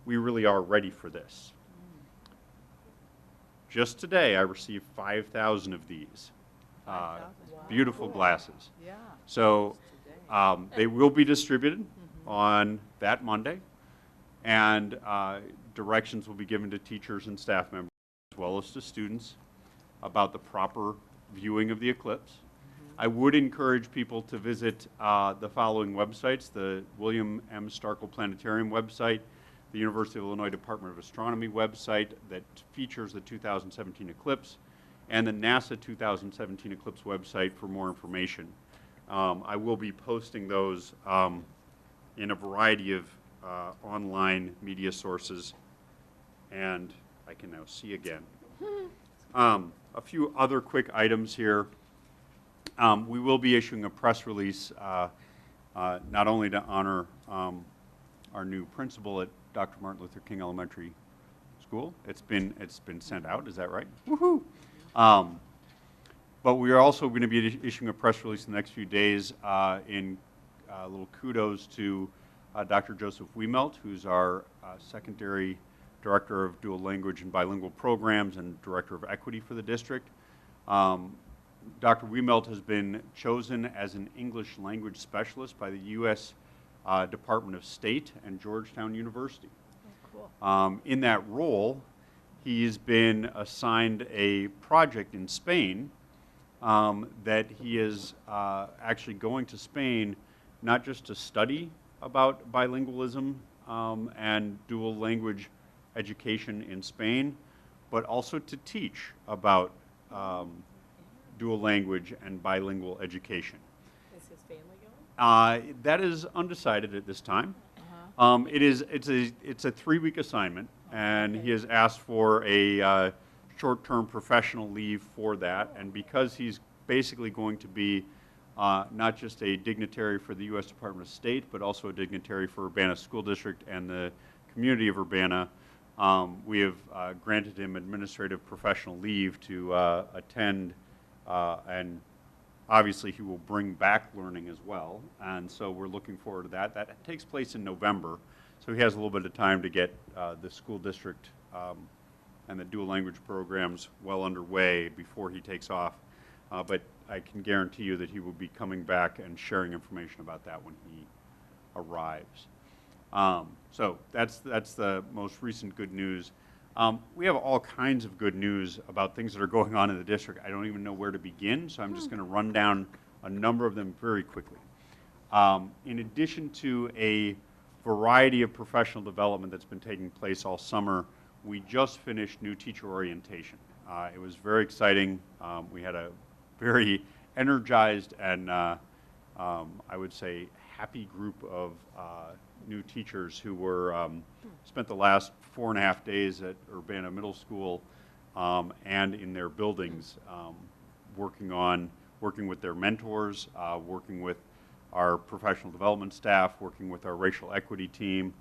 We really are ready for this. Just today, I received 5,000 of these beautiful glasses. Yeah. So they will be distributed on that Monday, and directions will be given to teachers and staff members as well as to students about the proper viewing of the eclipse. I would encourage people to visit the following websites: the William M. Starkville Planetarium website, the University of Illinois Department of Astronomy website that features the 2017 eclipse, and the NASA 2017 eclipse website for more information. I will be posting those in a variety of online media sources, and I can now see again. A few other quick items here. We will be issuing a press release not only to honor our new principal at Dr. Martin Luther King Elementary School. It's been sent out, is that right? Woohoo! But we are also going to be issuing a press release in the next few days in little kudos to Dr. Joseph Wiemelt, who's our secondary director of dual language and bilingual programs and director of equity for the district. Dr. Wiemelt has been chosen as an English language specialist by the U.S. Department of State and Georgetown University. In that role, he's been assigned a project in Spain that he is actually going to Spain not just to study about bilingualism and dual language education in Spain, but also to teach about dual language and bilingual education. Is his family going? That is undecided at this time. It's a 3-week assignment, and he has asked for a short-term professional leave for that. And because he's basically going to be not just a dignitary for the U.S. Department of State, but also a dignitary for Urbana School District and the community of Urbana, we have granted him administrative professional leave to attend, and obviously he will bring back learning as well. And so we're looking forward to that. That takes place in November, so he has a little bit of time to get the school district and the dual language programs well underway before he takes off. But I can guarantee you that he will be coming back and sharing information about that when he arrives. So that's the most recent good news. We have all kinds of good news about things that are going on in the district. I don't even know where to begin, so I'm just going to run down a number of them very quickly. In addition to a variety of professional development that's been taking place all summer, we just finished new teacher orientation. It was very exciting. We had a very energized and I would say happy group of new teachers who were spent the last 4.5 days at Urbana Middle School and in their buildings working with their mentors, working with our professional development staff, working with our racial equity team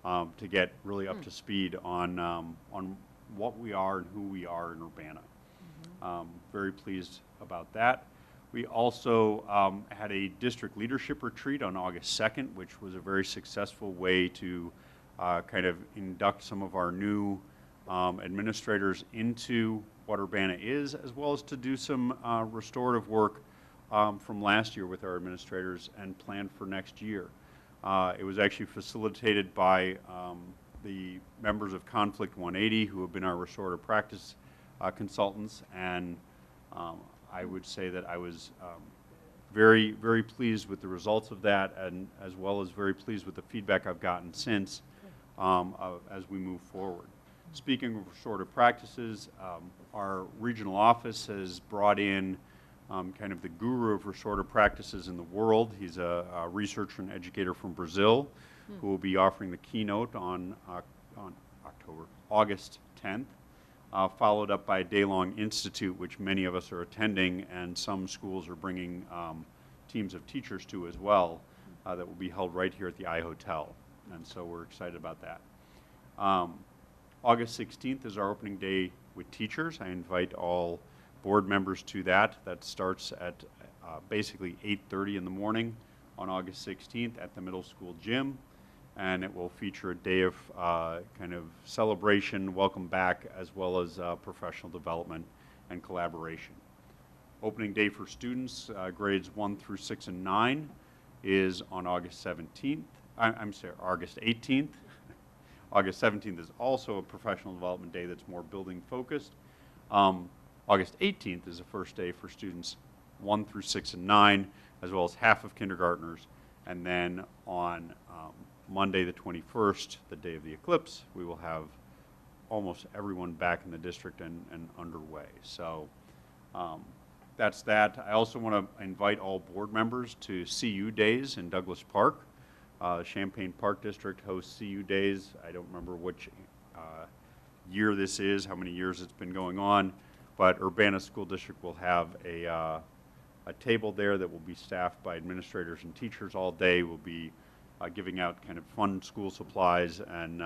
to get really up to speed on what we are and who we are in Urbana. Very pleased about that. We also had a district leadership retreat on August 2nd, which was a very successful way to kind of induct some of our new administrators into what Urbana is, as well as to do some restorative work from last year with our administrators and plan for next year. It was actually facilitated by the members of Conflict 180, who have been our restorative practice consultants, and I would say that I was very, very pleased with the results of that, and as well as very pleased with the feedback I've gotten since as we move forward. Speaking of restorative practices, our regional office has brought in kind of the guru of restorative practices in the world. He's a researcher and educator from Brazil who will be offering the keynote on August 10th. Followed up by a day-long institute, which many of us are attending, and some schools are bringing teams of teachers to as well, that will be held right here at the I Hotel. And so we're excited about that. August 16th is our opening day with teachers. I invite all board members to that. That starts at basically 8:30 in the morning on August 16th at the middle school gym. And it will feature a day of kind of celebration, welcome back, as well as professional development and collaboration. Opening day for students, grades 1 through 6 and 9, is on August 17th. I'm sorry, August 18th. August 17th is also a professional development day that's more building focused. August 18th is the first day for students 1 through 6 and 9, as well as half of kindergartners. And then on Monday the 21st, the day of the eclipse, we will have almost everyone back in the district and underway. So that's that. I also want to invite all board members to CU Days in Douglas Park. Champaign Park District hosts CU Days. I don't remember which year this is, how many years it's been going on, but Urbana School District will have a table there that will be staffed by administrators and teachers all day. We'll be giving out kind of fun school supplies and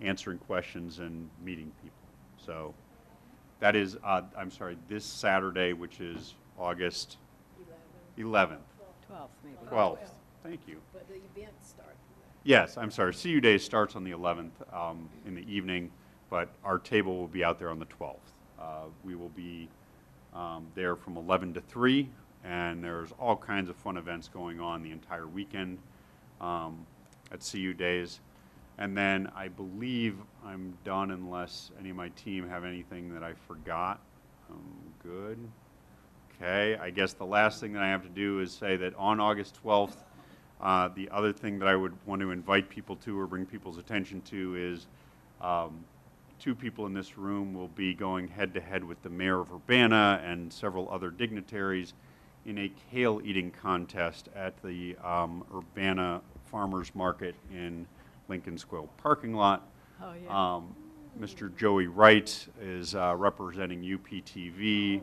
answering questions and meeting people. So that is, I'm sorry, this Saturday, which is August 11th. 12th, maybe. 12th, thank you. But the event starts. Yes, I'm sorry, CU Day starts on the 11th in the evening, but our table will be out there on the 12th. We will be there from 11 to 3, and there's all kinds of fun events going on the entire weekend at CU Days. And then I believe I'm done unless any of my team have anything that I forgot. Good. Okay, I guess the last thing that I have to do is say that on August 12th, the other thing that I would want to invite people to or bring people's attention to is 2 people in this room will be going head-to-head with the mayor of Urbana and several other dignitaries in a kale eating contest at the Urbana Farmers Market in Lincoln Square parking lot. Oh, yeah. Mr. Joey Wright is representing UPTV.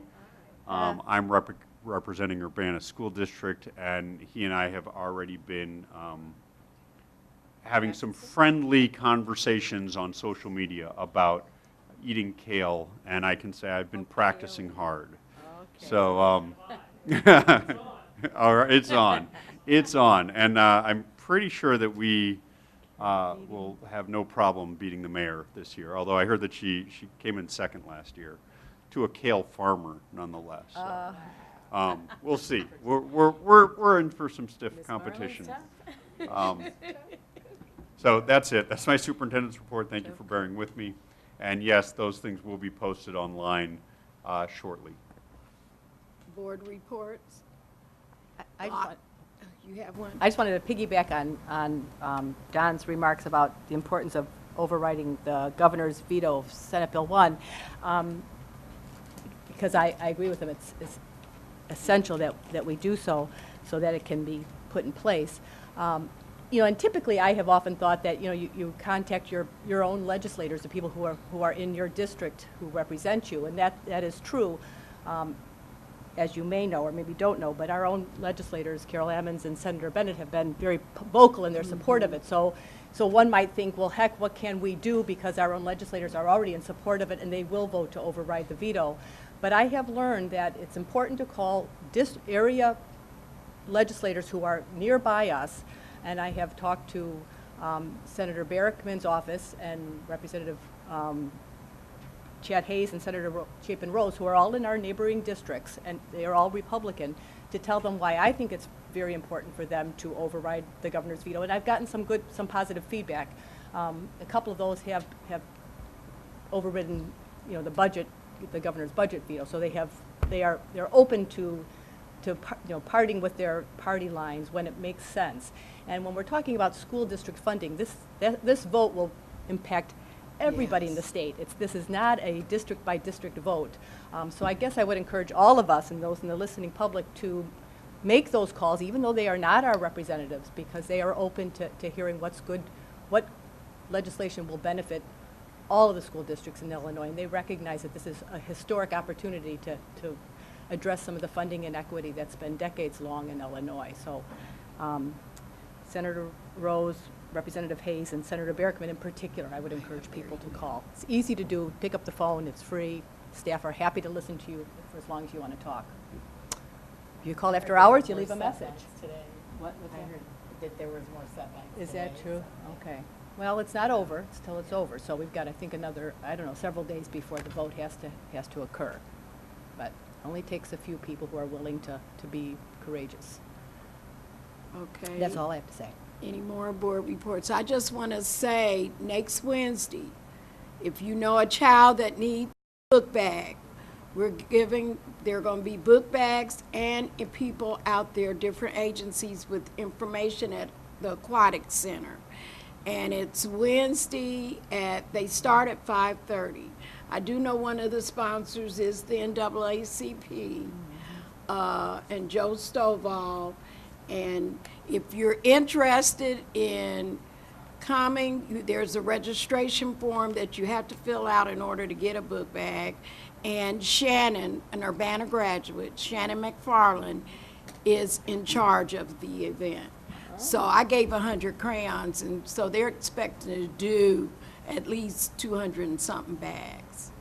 I'm representing Urbana School District, and he and I have already been having some friendly conversations on social media about eating kale, and I can say I've been practicing hard. Okay. So, all right, it's on. It's on, and I'm pretty sure that we will have no problem beating the mayor this year, although I heard that she came in second last year to a kale farmer nonetheless. So, we'll see. We're in for some stiff competition. So that's it. That's my superintendent's report. Thank you for bearing with me. And yes, those things will be posted online shortly. Board reports? I just want- You have one? I just wanted to piggyback on Don's remarks about the importance of overriding the governor's veto of Senate Bill 1, because I agree with him. It's essential that we do so that it can be put in place. And typically I have often thought that, you contact your own legislators, the people who are in your district who represent you, and that is true. As you may know, or maybe don't know, but our own legislators, Carol Ammons and Senator Bennett, have been very vocal in their support of it. So one might think, well, heck, what can we do? Because our own legislators are already in support of it, and they will vote to override the veto. But I have learned that it's important to call area legislators who are nearby us, and I have talked to Senator Barrickman's office and Representative Chad Hayes and Senator Chapin Rose, who are all in our neighboring districts, and they are all Republican, to tell them why I think it's very important for them to override the governor's veto. And I've gotten some positive feedback. A couple of those have overridden, the governor's budget veto. So they're open to parting with their party lines when it makes sense. And when we're talking about school district funding, this vote will impact everybody in the state. This is not a district by district vote. So I guess I would encourage all of us and those in the listening public to make those calls, even though they are not our representatives, because they are open to hearing what's good, what legislation will benefit all of the school districts in Illinois. And they recognize that this is a historic opportunity to address some of the funding inequity that's been decades long in Illinois. So Senator Rose, Representative Hayes, and Senator Barrickman in particular, I would encourage people to call. It's easy to do. Pick up the phone. It's free. Staff are happy to listen to you for as long as you want to talk. If you call after hours, you leave a message. Today. What? I heard that there was more setbacks. Is that today, true? so. Okay. Well, it's not over till it's over. So we've got, I think, another, several days before the vote has to occur. But it only takes a few people who are willing to be courageous. Okay. That's all I have to say. Any more board reports? I just want to say, next Wednesday, if you know a child that needs a book bag, there are going to be book bags and people out there, different agencies with information at the Aquatic Center. And it's Wednesday they start at 5:30. I do know one of the sponsors is the NAACP and Joe Stovall. And if you're interested in coming, there's a registration form that you have to fill out in order to get a book bag. And Shannon, an Urbana graduate, Shannon McFarland, is in charge of the event. So I gave 100 crayons, and so they're expecting to do at least 200 and something bags.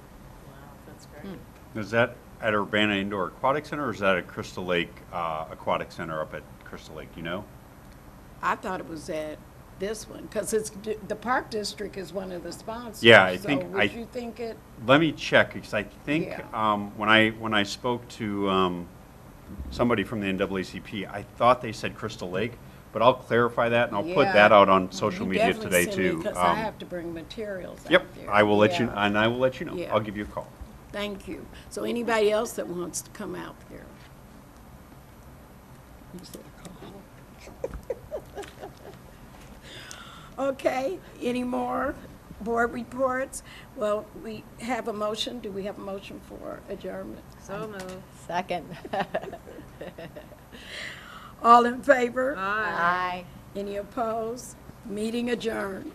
Wow, that's great. Is that at Urbana Indoor Aquatic Center, or is that at Crystal Lake Aquatic Center up at Crystal Lake, you know? I thought it was at this one, because the Park District is one of the sponsors. Yeah, I So think would you think it? Let me check, because I think Yeah. when I spoke to somebody from the NAACP, I thought they said Crystal Lake, but I'll clarify that, and I'll put Yeah. that out on social media today, too. Because I have to bring materials out Yep, there. I will let you, Yeah. and I will let you know. Yeah. I'll give you a call. Thank you. So anybody else that wants to come out there? You said call. Okay, any more board reports? Well, we have a motion. Do we have a motion for adjournment? So moved. Second. All in favor? Aye. Any opposed? Meeting adjourned.